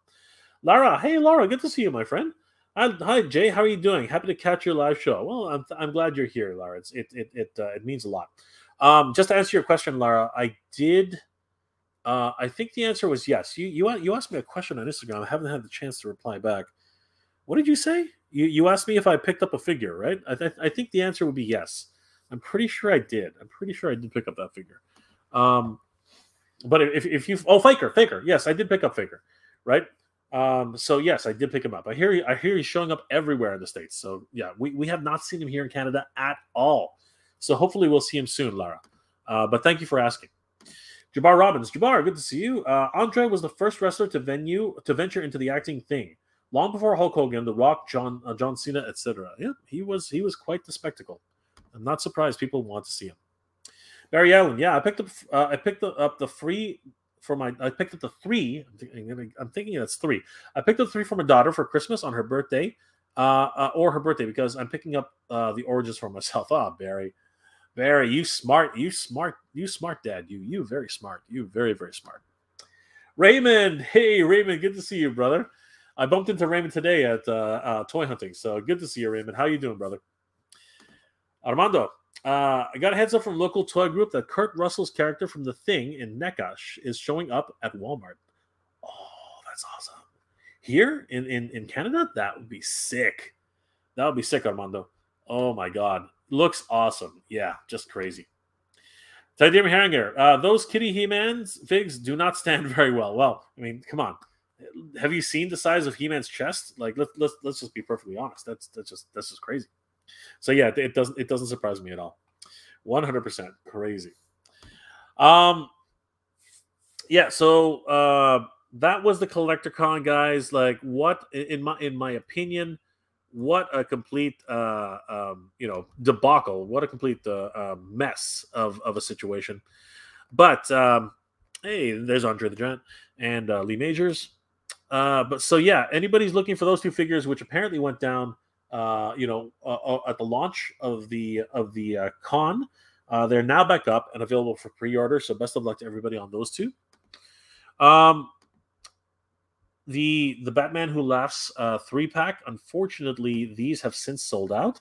Lara, hey Laura, good to see you, my friend. Hi Jay, how are you doing? Happy to catch your live show. Well, I'm glad you're here, Lara. It means a lot. Just to answer your question, Lara, I did. I think the answer was yes. You asked me a question on Instagram. I haven't had the chance to reply back. What did you say? You asked me if I picked up a figure, right? I think the answer would be yes. I'm pretty sure I did. I'm pretty sure I did pick up that figure. But if you Faker, yes, I did pick up Faker, right? So yes, I did pick him up. I hear he's showing up everywhere in the States. So yeah, we have not seen him here in Canada at all. So hopefully we'll see him soon, Lara. But thank you for asking. Jabbar Robbins. Jabbar, good to see you. Andre was the first wrestler to venture into the acting thing. Long before Hulk Hogan, The Rock, John Cena, etc. Yeah, he was quite the spectacle. I'm not surprised people want to see him. Barry Allen. Yeah, I picked up the three. I picked up the three. I'm thinking that's three. I picked up three for my daughter for Christmas on her birthday, or her birthday, because I'm picking up the Origins for myself. Barry, you smart dad. You very smart. You very, very smart. Raymond, hey Raymond, good to see you, brother. I bumped into Raymond today at toy hunting, so good to see you, Raymond. How you doing, brother? Armando. I got a heads up from local toy group that Kurt Russell's character from The Thing in NECA is showing up at Walmart. Oh, that's awesome. Here in Canada, that would be sick. That would be sick, Armando. Oh my God. Looks awesome. Yeah, just crazy. Titanium Heringer. Those Kitty He-Man's figs do not stand very well. Well, I mean, come on. Have you seen the size of He-Man's chest? Like, let's just be perfectly honest. That's just crazy. So yeah, it doesn't surprise me at all. 100% crazy. Yeah. So that was the CollectorCon, guys. Like, what in my opinion, what a complete debacle. What a complete mess of a situation. But hey, there's Andre the Giant and Lee Majors. But so yeah, anybody's looking for those two figures, which apparently went down. At the launch of the con, they're now back up and available for pre-order. So best of luck to everybody on those two. The Batman Who Laughs 3-pack. Unfortunately, these have since sold out.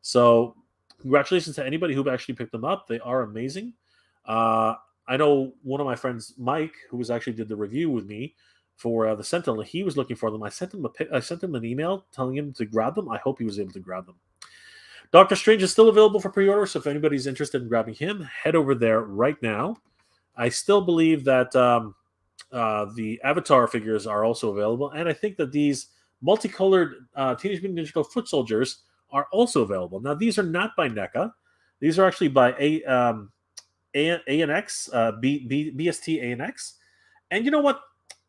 So congratulations to anybody who actually picked them up. They are amazing. I know one of my friends, Mike, who actually did the review with me for the Sentinel, he was looking for them. I sent him an email telling him to grab them. I hope he was able to grab them. Doctor Strange is still available for pre-order, so if anybody's interested in grabbing him, head over there right now. I still believe that the Avatar figures are also available, and I think that these multicolored Teenage Mutant Ninja Turtle foot soldiers are also available. Now, these are not by NECA. These are actually by ANX, BST ANX. And you know what?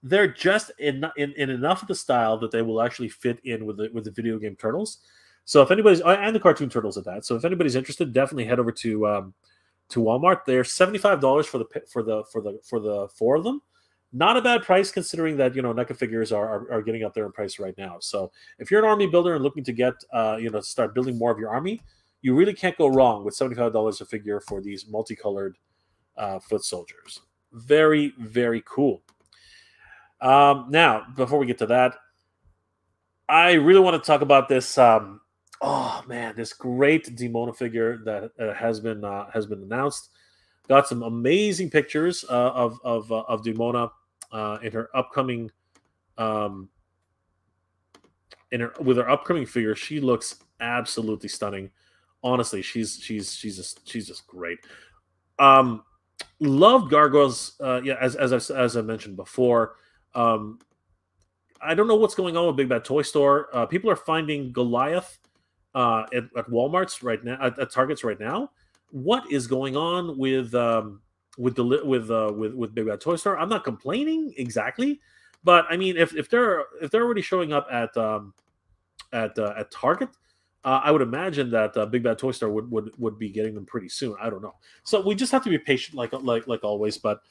They're just in enough of the style that they will actually fit in with the video game Turtles. So if anybody's, and the cartoon Turtles at that. So if anybody's interested, definitely head over to Walmart. They're $75 for the four of them. Not a bad price considering that NECA figures are getting up there in price right now. So if you're an army builder and looking to get start building more of your army, you really can't go wrong with $75 a figure for these multicolored foot soldiers. Very, very cool. Now, before we get to that, I really want to talk about this Oh man, this great Demona figure that has been announced. Got some amazing pictures of Demona in her upcoming um, with her upcoming figure. She looks absolutely stunning. Honestly, she's just great. Um, Loved Gargoyles. Yeah, as I mentioned before. Um, I don't know what's going on with Big Bad Toy Store. People are finding Goliath at Walmart's right now, at Targets right now. What is going on with Big Bad Toy Store? I'm not complaining exactly, but I mean, if they're already showing up at Target, I would imagine that Big Bad Toy Store would be getting them pretty soon. I don't know. So we just have to be patient, like always. But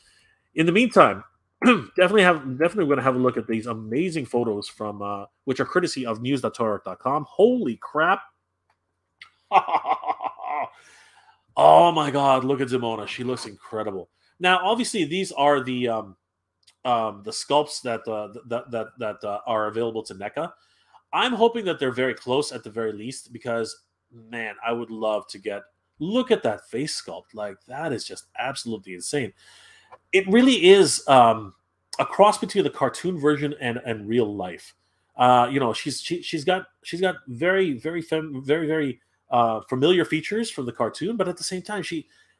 in the meantime, definitely going to have a look at these amazing photos from which are courtesy of news.toyark.com. Holy crap! Oh my god, look at Demona. She looks incredible. Now, obviously, these are the sculpts that are available to NECA. I'm hoping that they're very close at the very least, because man, I would love to look at that face sculpt. Like, that is just absolutely insane. It really is a cross between the cartoon version and real life. She's got very familiar features from the cartoon, but at the same time,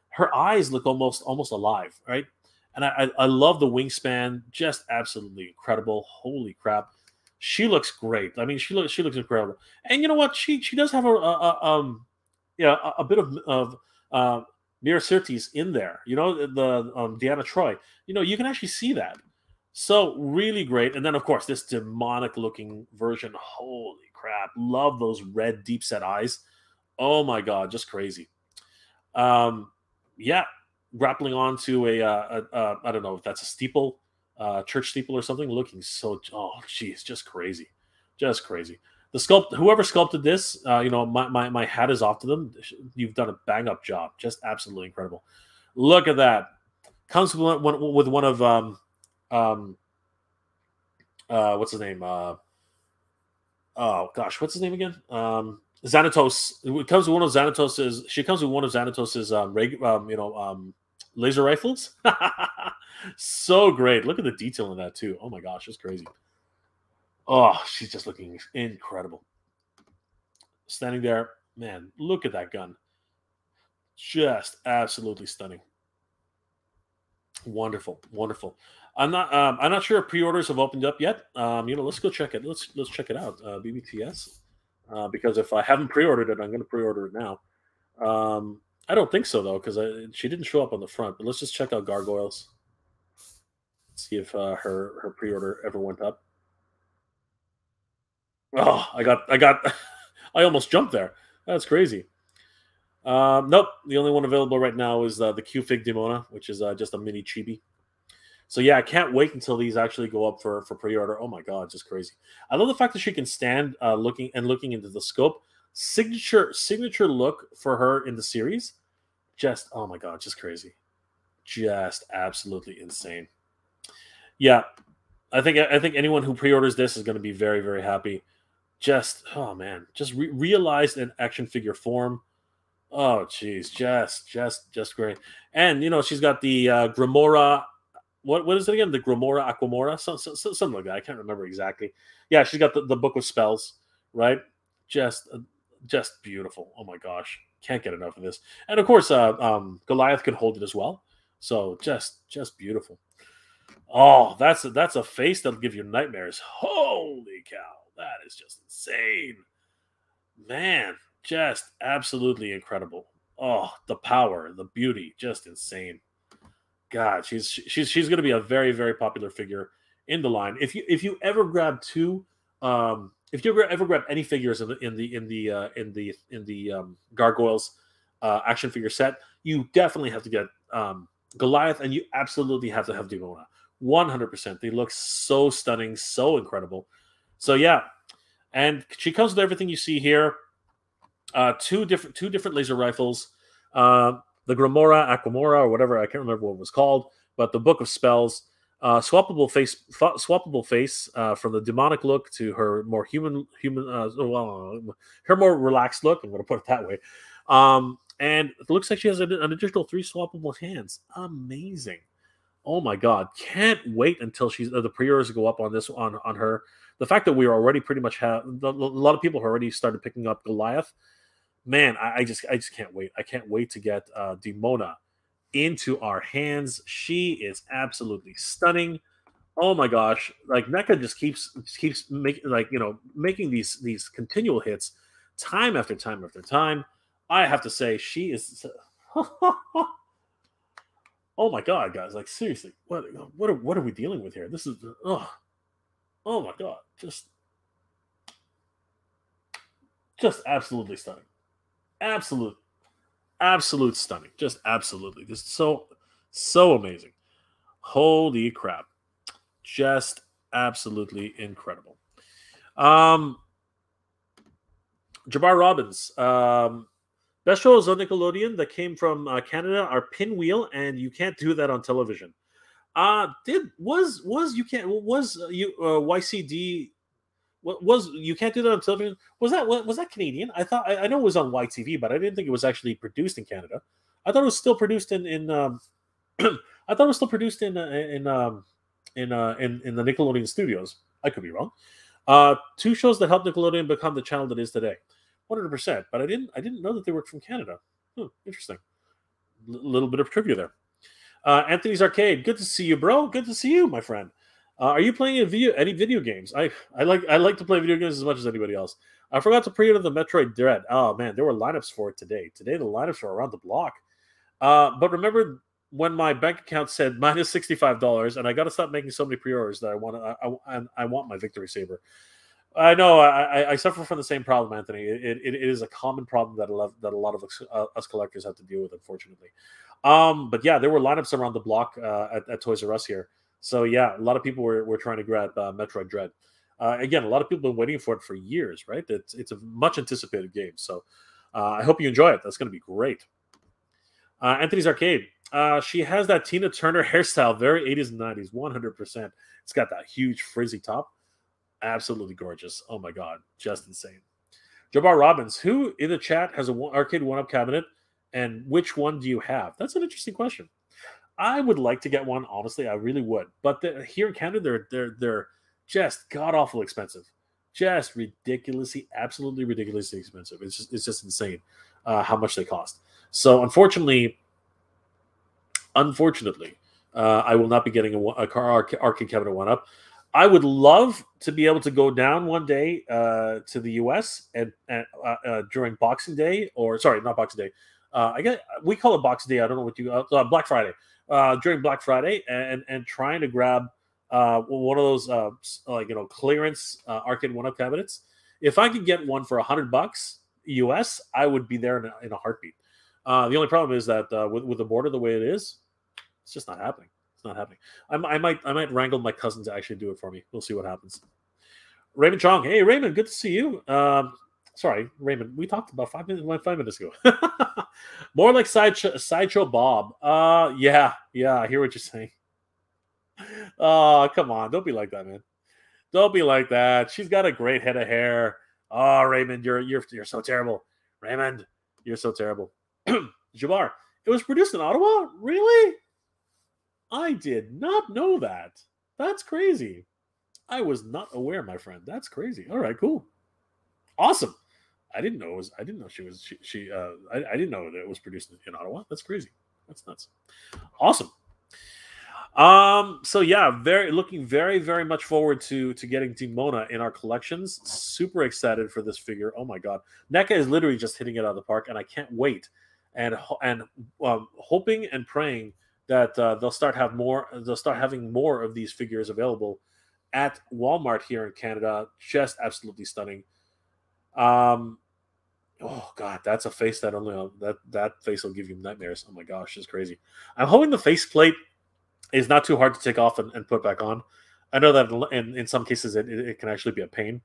her eyes look almost alive, right? And I love the wingspan, just absolutely incredible. Holy crap, she looks great. I mean, she looks incredible. And you know what? She does have a bit of Mira Sirtis in there. You know, the Deanna Troy. You know, you can actually see that. So really great. And then of course this demonic looking version. Holy crap! Love those red deep set eyes. Oh my god, just crazy. Yeah, grappling onto a I don't know if that's a steeple, church steeple or something. Looking so, oh geez, just crazy, just crazy. Whoever sculpted this, my hat is off to them. You've done a bang up job, just absolutely incredible. Look at that. Comes with one of what's his name? Oh gosh, what's his name again? Xanatos. It comes with one of Xanatos's. She comes with one of Xanatos's laser rifles. So great. Look at the detail in that too. Oh my gosh, it's crazy. Oh, she's just looking incredible. Standing there, man, look at that gun. Just absolutely stunning. Wonderful, wonderful. I'm not sure if pre-orders have opened up yet. Let's go check it. Let's check it out. BBTS. Because if I haven't pre-ordered it, I'm going to pre-order it now. I don't think so though, because she didn't show up on the front. But let's just check out Gargoyles. See if her pre-order ever went up. Oh, I almost jumped there. That's crazy. Nope. The only one available right now is the Q-Fig Demona, which is just a mini chibi. So yeah, I can't wait until these actually go up for pre-order. Oh my god, just crazy. I love the fact that she can stand looking into the scope. Signature look for her in the series. Just, oh my god, just crazy. Just absolutely insane. Yeah, I think anyone who pre-orders this is going to be very, very happy. Just, oh man, just realized in action figure form. Oh geez, just great. And she's got the Grimora. What is it again? The Grimora Aquamora, something like that. I can't remember exactly. Yeah, she's got the Book of Spells, right? Just beautiful. Oh my gosh, can't get enough of this. And of course, Goliath can hold it as well. So just beautiful. Oh, that's a face that'll give you nightmares. Holy cow, that is just insane, man. Just absolutely incredible. Oh, the power, the beauty, just insane. God, she's going to be a very, very popular figure in the line. If you ever grab if you ever grab any figures in the Gargoyles action figure set, you definitely have to get Goliath, and you absolutely have to have Demona. 100%. They look so stunning, so incredible. So yeah, and she comes with everything you see here. Two different laser rifles. The Grimora, Aquamora, or whatever, I can't remember what it was called, but the Book of Spells. swappable face from the demonic look to her more her more relaxed look. I'm going to put it that way. And it looks like she has an additional 3 swappable hands. Amazing. Oh my God. Can't wait until the pre-orders go up on this on her. The fact that we already pretty much have a lot of people have already started picking up Goliath. Man, I just can't wait. I can't wait to get Demona into our hands. She is absolutely stunning. Oh my gosh. Like NECA just keeps making these continual hits time after time after time. I have to say she is oh my God, guys! Like seriously, what are we dealing with here? This is oh my God, just absolutely stunning, absolute stunning, just absolutely, just so amazing. Holy crap, just absolutely incredible. Jabbar Robbins. Best shows on Nickelodeon that came from Canada are Pinwheel, and You Can't Do That on Television. YCD? Was You Can't Do That on Television? Was that Canadian? I know it was on YTV, but I didn't think it was actually produced in Canada. I thought it was still produced in I thought it was still produced in the Nickelodeon studios. I could be wrong. 2 shows that helped Nickelodeon become the channel that is today. 100%, but I didn't know that they worked from Canada. Interesting. Little bit of trivia there. Anthony's Arcade. Good to see you, bro. Good to see you, my friend. Are you playing any video games? I like to play video games as much as anybody else. I forgot to pre-order the Metroid Dread. Oh man, there were lineups for it today. Today the lineups were around the block. But remember when my bank account said minus $65, and I got to stop making so many pre-orders that I want my Victory Saber. I know I suffer from the same problem, Anthony. It is a common problem that a lot of us collectors have to deal with, unfortunately. But yeah, there were lineups around the block at Toys R Us here. So yeah, a lot of people were trying to grab Metroid Dread. Again, a lot of people have been waiting for it for years, right? It's a much anticipated game. So I hope you enjoy it. That's going to be great. Anthony's Arcade. She has that Tina Turner hairstyle, very 80s and 90s, 100%. It's got that huge frizzy top. Absolutely gorgeous. Oh my God, just insane. Jabbar Robbins, who in the chat has an arcade 1-up cabinet, and which one do you have? That's an interesting question. I would like to get one, honestly. I really would. But here in Canada, they're just god awful expensive, just absolutely ridiculously expensive. It's just insane how much they cost. So unfortunately, I will not be getting a arcade cabinet 1-up. I would love to be able to go down one day to the U.S. and during Boxing Day, or sorry, not Boxing Day. We call it Boxing Day. I don't know what you Black Friday. During Black Friday, and trying to grab one of those clearance arcade 1-up cabinets. If I could get one for $100 US, I would be there in a heartbeat. The only problem is that with the border the way it is, it's just not happening. It's not happening. I might wrangle my cousin to actually do it for me. We'll see what happens. Raymond Chong. Hey, Raymond. Good to see you. Sorry, Raymond. We talked about 5 minutes ago. More like Sideshow Bob. Yeah. I hear what you're saying. Oh, come on. Don't be like that, man. Don't be like that. She's got a great head of hair. Oh, Raymond, you're so terrible. Raymond, you're so terrible. Jabbar, it was produced in Ottawa? Really? I did not know that. That's crazy. I was not aware, my friend. That's crazy. All right, cool. Awesome. I didn't know that it was produced in Ottawa. That's crazy. That's nuts. Awesome. So yeah, looking very, very much forward to getting Demona in our collections. Super excited for this figure. Oh my God. NECA is literally just hitting it out of the park, and I can't wait. And hoping and praying that they'll start having more of these figures available at Walmart here in Canada. Just absolutely stunning. Oh God, that's a face that that face will give you nightmares. Oh my gosh, it's crazy. I'm hoping the faceplate is not too hard to take off and put back on. I know that in some cases it can actually be a pain,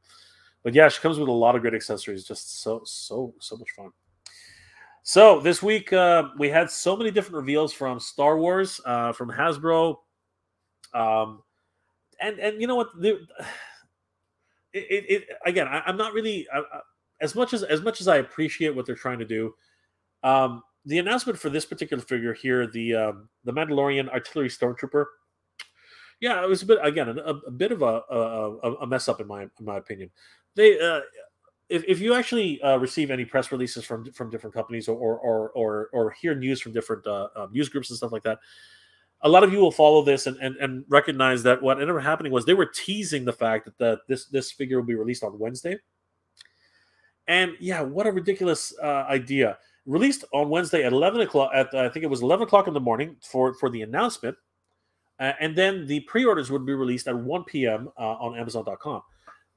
but yeah, she comes with a lot of great accessories. Just so much fun. So this week we had so many different reveals from Star Wars, from Hasbro, And you know what? Again, I'm not really as much as I appreciate what they're trying to do. The announcement for this particular figure here, the Mandalorian Artillery Stormtrooper, yeah, it was a bit again a bit of a mess up in my opinion. They if you actually receive any press releases from different companies or hear news from different news groups and stuff like that, a lot of you will follow this and recognize that what ended up happening was they were teasing the fact that this figure will be released on Wednesday. And yeah, what a ridiculous idea! Released on Wednesday at 11 o'clock. I think it was 11 o'clock in the morning for the announcement. And then the pre-orders would be released at 1 p.m. On Amazon.com,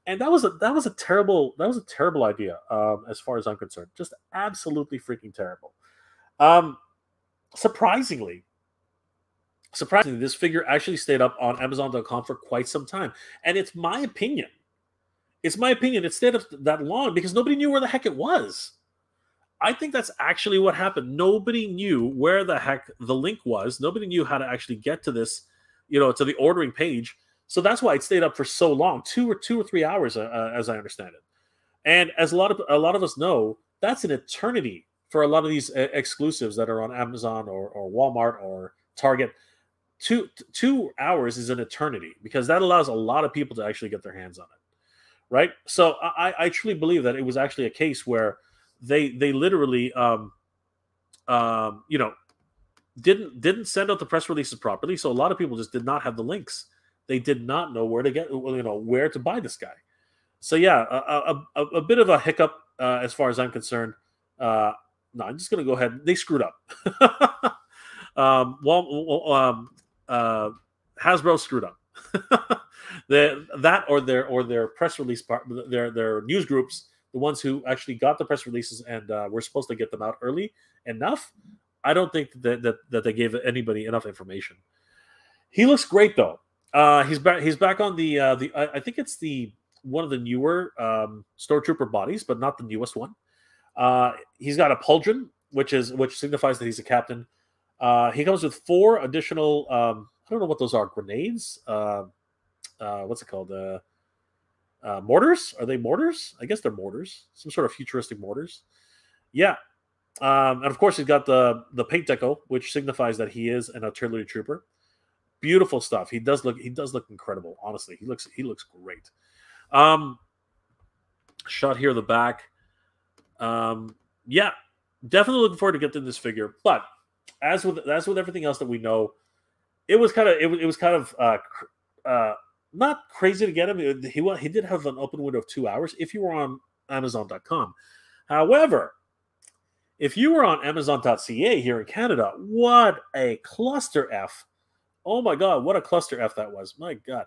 and that was a terrible idea as far as I'm concerned. Just absolutely freaking terrible. Surprisingly, this figure actually stayed up on Amazon.com for quite some time, and it's my opinion. It stayed up that long because nobody knew where the heck it was. I think that's actually what happened. Nobody knew where the heck the link was. Nobody knew how to actually get to this, to the ordering page. So that's why it stayed up for so long, 2 or 3 hours, as I understand it. And as a lot of us know, that's an eternity for a lot of these exclusives that are on Amazon or Walmart or Target. 2 hours is an eternity because that allows a lot of people to actually get their hands on it, right? So I truly believe that it was actually a case where they literally didn't send out the press releases properly, so a lot of people just did not have the links. They did not know where to buy this guy. So yeah, a bit of a hiccup as far as I'm concerned. No, I'm just gonna go ahead. They screwed up. Hasbro screwed up. Their press release part, their news groups, the ones who actually got the press releases and were supposed to get them out early enough. I don't think that they gave anybody enough information. He looks great though. He's back on the I think it's the one of the newer Stormtrooper bodies, but not the newest one. He's got a pauldron, which signifies that he's a captain. He comes with 4 additional I don't know what those are, grenades. What's it called? Mortars? Are they mortars? I guess they're mortars. Some sort of futuristic mortars. Yeah. And of course, he's got the paint deco, which signifies that he is an artillery trooper. Beautiful stuff. He does look incredible. Honestly, he looks great. Shot here in the back. Yeah, definitely looking forward to getting this figure. But as with everything else that we know, it was kind of not crazy to get him. He did have an open window of 2 hours if you were on Amazon.com. However, if you were on Amazon.ca here in Canada, what a cluster F! Oh my God, what a cluster F that was! My God,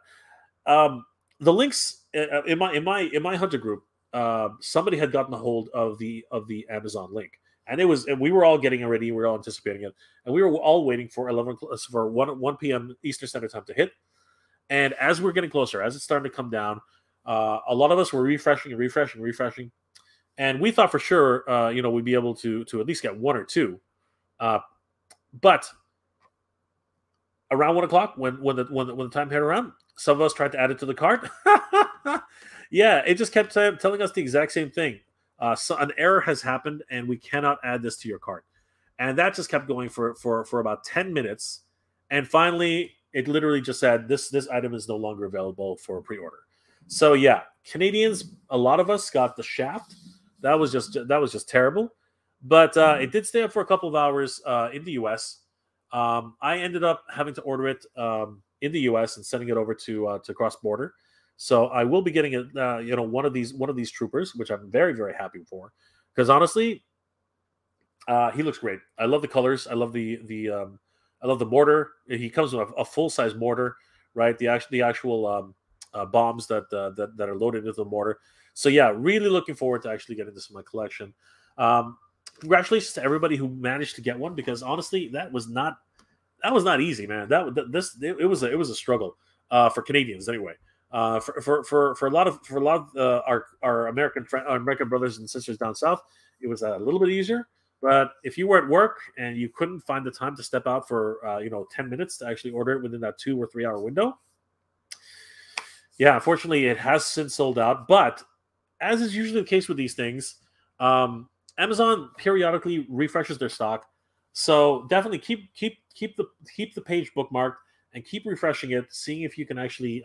the links in my hunter group, somebody had gotten a hold of the Amazon link, and we were all getting ready, we were all anticipating it, and we were all waiting for 1 p.m. Eastern Standard Time to hit. And as we're getting closer, as it's starting to come down, a lot of us were refreshing, and we thought for sure, we'd be able to at least get 1 or 2. But around 1 o'clock, when the time hit around, some of us tried to add it to the cart. Yeah, it just kept telling us the exact same thing. So an error has happened, and we cannot add this to your cart. And that just kept going for about 10 minutes, and finally, it literally just said this item is no longer available for pre-order. So yeah, Canadians, a lot of us got the shaft. That was just terrible. But it did stay up for a couple of hours in the U.S. I ended up having to order it in the U.S. and sending it over to cross border. So I will be getting it, one of these troopers, which I'm very, very happy for, because honestly, he looks great. I love the colors. I love I love the mortar. He comes with a full size mortar, right? The actual bombs that are loaded into the mortar. So yeah, really looking forward to actually getting this in my collection. Congratulations to everybody who managed to get one, because honestly, that was not easy, man. It was a struggle for Canadians anyway. For a lot of our American brothers and sisters down south, it was a little bit easier. But if you were at work and you couldn't find the time to step out for 10 minutes to actually order it within that 2 or 3 hour window, yeah, unfortunately, it has since sold out. But as is usually the case with these things, Amazon periodically refreshes their stock. So definitely keep the page bookmarked and keep refreshing it, seeing if you can actually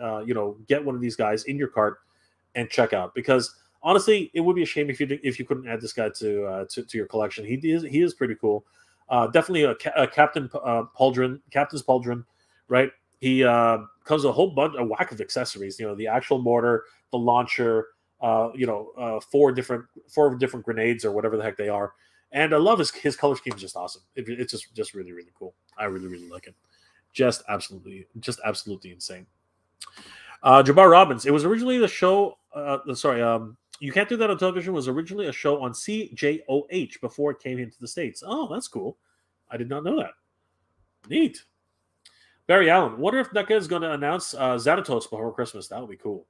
get one of these guys in your cart and check out. Because honestly, it would be a shame if you couldn't add this guy to your collection. He is pretty cool. Definitely a Captain's Pauldron, right? He comes with a whack of accessories. The actual mortar, the launcher, 4 different grenades or whatever the heck they are. And I love his color scheme is just awesome. It's just really, really cool. I really, really like it. Just absolutely insane. Jabbar Robbins. It was originally the show. You Can't Do That on Television was originally a show on CJOH before it came into the States. Oh, that's cool. I did not know that. Neat. Barry Allen. Wonder if NECA is going to announce Xanatos before Christmas. That would be cool.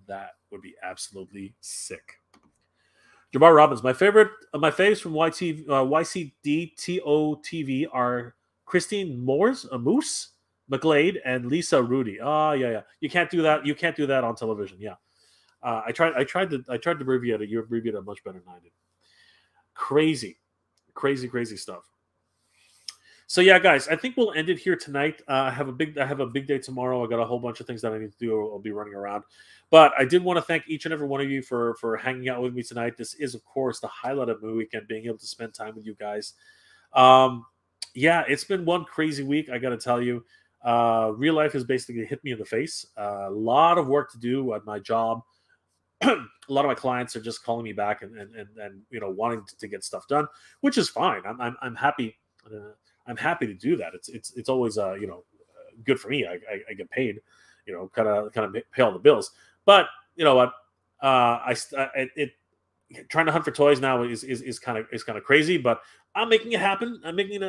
That would be absolutely sick. Jabbar Robbins. My faves from YCDTOTV are Christine Moose, McGlade, and Lisa Rudy. Oh, yeah. You can't do that. You can't do that on television. Yeah. I tried to abbreviate it. You abbreviated it much better than I did. Crazy stuff. So yeah, guys, I think we'll end it here tonight. I have a big day tomorrow. I got a whole bunch of things that I need to do. I'll be running around, but I did want to thank each and every one of you for hanging out with me tonight. This is, of course, the highlight of my weekend, being able to spend time with you guys. Yeah, it's been one crazy week. I got to tell you, real life has basically hit me in the face. A lot of work to do at my job. A lot of my clients are just calling me back and wanting to get stuff done, which is fine. I'm happy. I'm happy to do that. It's always good for me. I get paid, kind of pay all the bills. But you know what? Trying to hunt for toys now is kind of crazy. But I'm making it happen. I'm making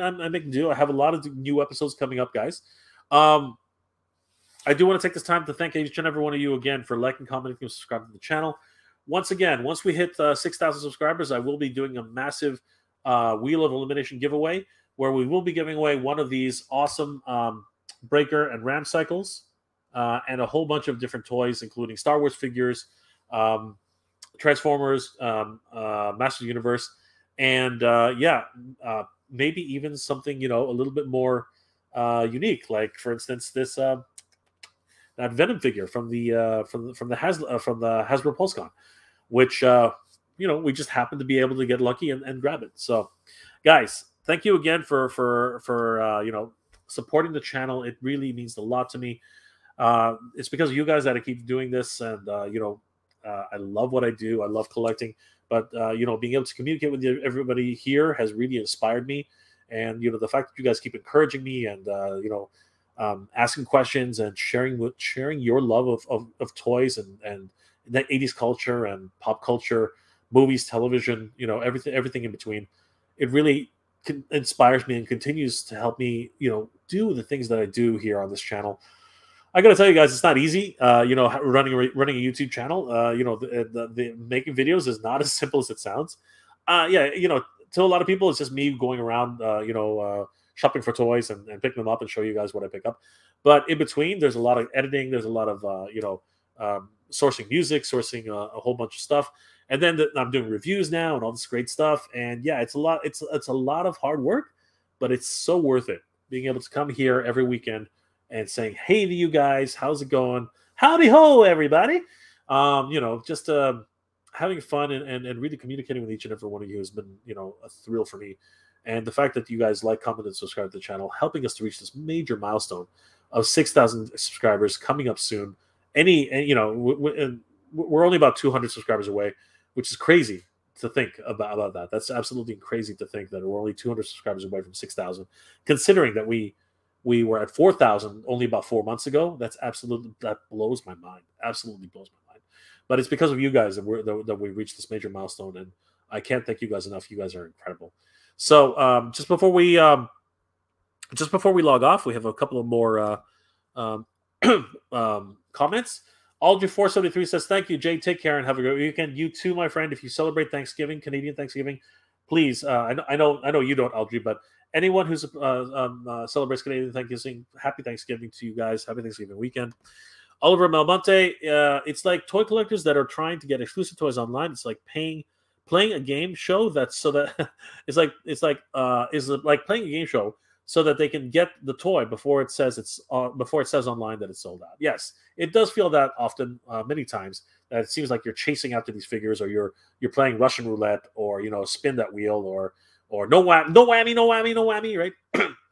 do. I have a lot of new episodes coming up, guys. I do want to take this time to thank each and every one of you again for liking, commenting, and subscribing to the channel. Once again, once we hit 6,000 subscribers, I will be doing a massive Wheel of Elimination giveaway, where we will be giving away one of these awesome Breaker and Ram cycles and a whole bunch of different toys, including Star Wars figures, Transformers, Master Universe, and maybe even something a little bit more unique, like for instance this that Venom figure from the Hasbro PulseCon, which we just happened to be able to get lucky and grab it. So, guys, thank you again for supporting the channel. It really means a lot to me. It's because of you guys that I keep doing this, and I love what I do. I love collecting, but being able to communicate with everybody here has really inspired me. And the fact that you guys keep encouraging me and asking questions and sharing your love of toys and that 80s culture and pop culture, movies, television, everything in between, it really inspires me and continues to help me do the things that I do here on this channel. I gotta tell you guys, it's not easy. Running a YouTube channel, the making videos is not as simple as it sounds. To a lot of people, it's just me going around, shopping for toys and picking them up and show you guys what I pick up. But in between, there's a lot of editing. There's a lot of sourcing music, sourcing a whole bunch of stuff, and then I'm doing reviews now and all this great stuff. And yeah, it's a lot. It's a lot of hard work, but it's so worth it. Being able to come here every weekend and saying, "Hey to you guys, how's it going? Howdy ho, everybody!" Just having fun and really communicating with each and every one of you has been a thrill for me. And the fact that you guys like, comment, and subscribe to the channel, helping us to reach this major milestone of 6,000 subscribers coming up soon. We're only about 200 subscribers away, which is crazy to think about that. That's absolutely crazy to think that we're only 200 subscribers away from 6,000, considering that we were at 4,000 only about 4 months ago. That blows my mind. Absolutely blows my mind. But it's because of you guys that we reached this major milestone, and I can't thank you guys enough. You guys are incredible. So just before we log off, we have a couple of more comments. Aldry473 says, "Thank you, Jay. Take care and have a great weekend. You too, my friend. If you celebrate Thanksgiving, Canadian Thanksgiving, please, I know you don't, Aldry, but anyone who's celebrates Canadian Thanksgiving, happy Thanksgiving to you guys. Happy Thanksgiving weekend. Oliver Malmonte, it's like toy collectors that are trying to get exclusive toys online. It's like playing a game show that's so that it's like playing a game show so that they can get the toy before it says online that it's sold out. Yes, it does feel that often, many times, that it seems like you're chasing after these figures, or you're playing Russian roulette, or spin that wheel, or no whammy, right?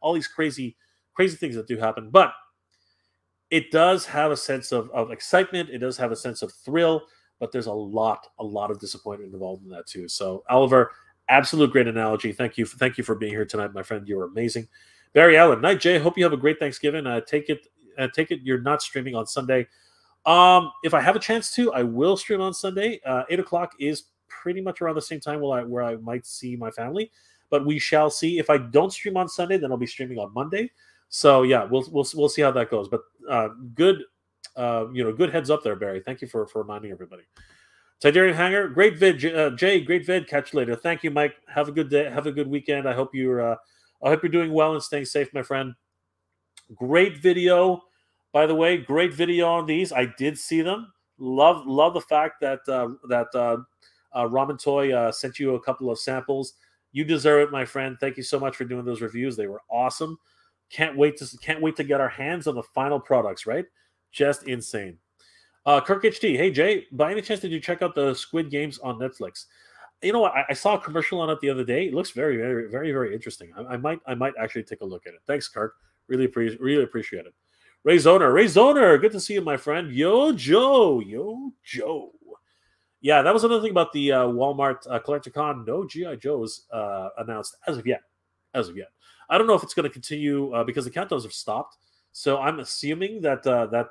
All these crazy things that do happen, but it does have a sense of excitement. It does have a sense of thrill, but there's a lot of disappointment involved in that too. So, Oliver, absolute great analogy. Thank you for being here tonight, my friend. You're amazing. Barry Allen, night Jay. Hope you have a great Thanksgiving. Take it you're not streaming on Sunday. If I have a chance to, I will stream on Sunday. 8 o'clock is pretty much around the same time where I might see my family, but we shall see. If I don't stream on Sunday, then I'll be streaming on Monday. So yeah, we'll see how that goes. But good heads up there, Barry. Thank you for reminding everybody. Tidarian Hanger, great vid, Jay, great vid. Catch you later. Thank you, Mike. Have a good day. Have a good weekend. I hope you're doing well and staying safe, my friend. Great video, by the way. Great video on these. I did see them. Love the fact that Ramen Toy sent you a couple of samples. You deserve it, my friend. Thank you so much for doing those reviews. They were awesome. Can't wait to get our hands on the final products, right? Just insane. Kirk HD, hey Jay, by any chance did you check out the Squid Games on Netflix? You know what? I saw a commercial on it the other day. It looks very, very, very, very interesting. I might actually take a look at it. Thanks, Kirk. Really appreciate it. Ray Zoner, good to see you, my friend. Yo Joe. Yeah, that was another thing about the Walmart CollectorCon. No GI Joes announced as of yet. I don't know if it's going to continue because the countdowns have stopped. So I'm assuming that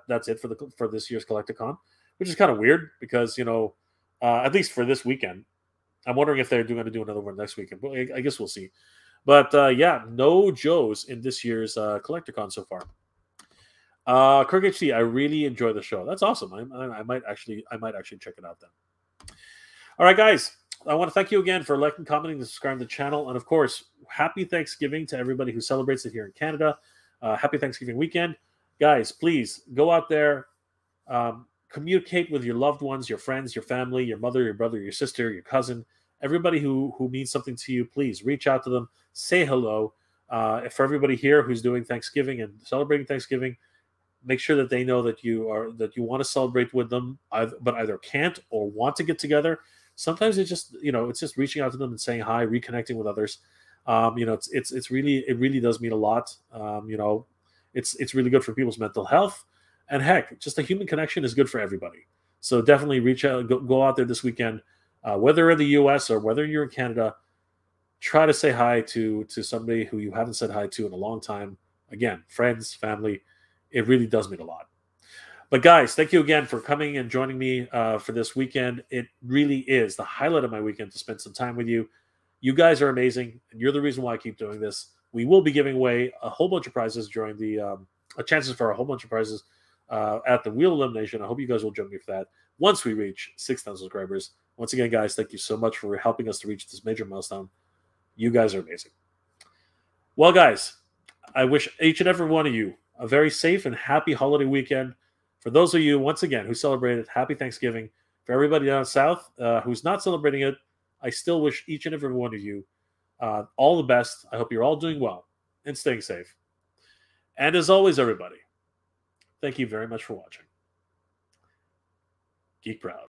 that's it for this year's CollectorCon, which is kind of weird because at least for this weekend. I'm wondering if they're going to do another one next weekend. But I guess we'll see. But yeah, no Joes in this year's CollectorCon so far. Kirk HD, I really enjoy the show. That's awesome. I might actually check it out then. All right, guys. I want to thank you again for liking, commenting, and subscribing to the channel. And, of course, happy Thanksgiving to everybody who celebrates it here in Canada. Happy Thanksgiving weekend. Guys, please go out there. Communicate with your loved ones, your friends, your family, your mother, your brother, your sister, your cousin, everybody who means something to you. Please reach out to them. Say hello. For everybody here who's doing Thanksgiving and celebrating Thanksgiving, make sure that they know that you want to celebrate with them, but either can't or want to get together. Sometimes it's just reaching out to them and saying hi, reconnecting with others. It really does mean a lot. It's really good for people's mental health, and heck, just a human connection is good for everybody. So definitely reach out, go out there this weekend, whether you're in the U.S. or whether you're in Canada. Try to say hi to somebody who you haven't said hi to in a long time. Again, friends, family. It really does mean a lot. But guys, thank you again for coming and joining me for this weekend. It really is the highlight of my weekend to spend some time with you. You guys are amazing, and you're the reason why I keep doing this. We will be giving away a whole bunch of prizes during the chances for a whole bunch of prizes at the Wheel Elimination. I hope you guys will join me for that once we reach 6,000 subscribers. Once again, guys, thank you so much for helping us to reach this major milestone. You guys are amazing. Well, guys, I wish each and every one of you a very safe and happy holiday weekend. For those of you, once again, who celebrated, happy Thanksgiving. For everybody down south who's not celebrating it, I still wish each and every one of you all the best. I hope you're all doing well and staying safe. And as always, everybody, thank you very much for watching. Geek Proud.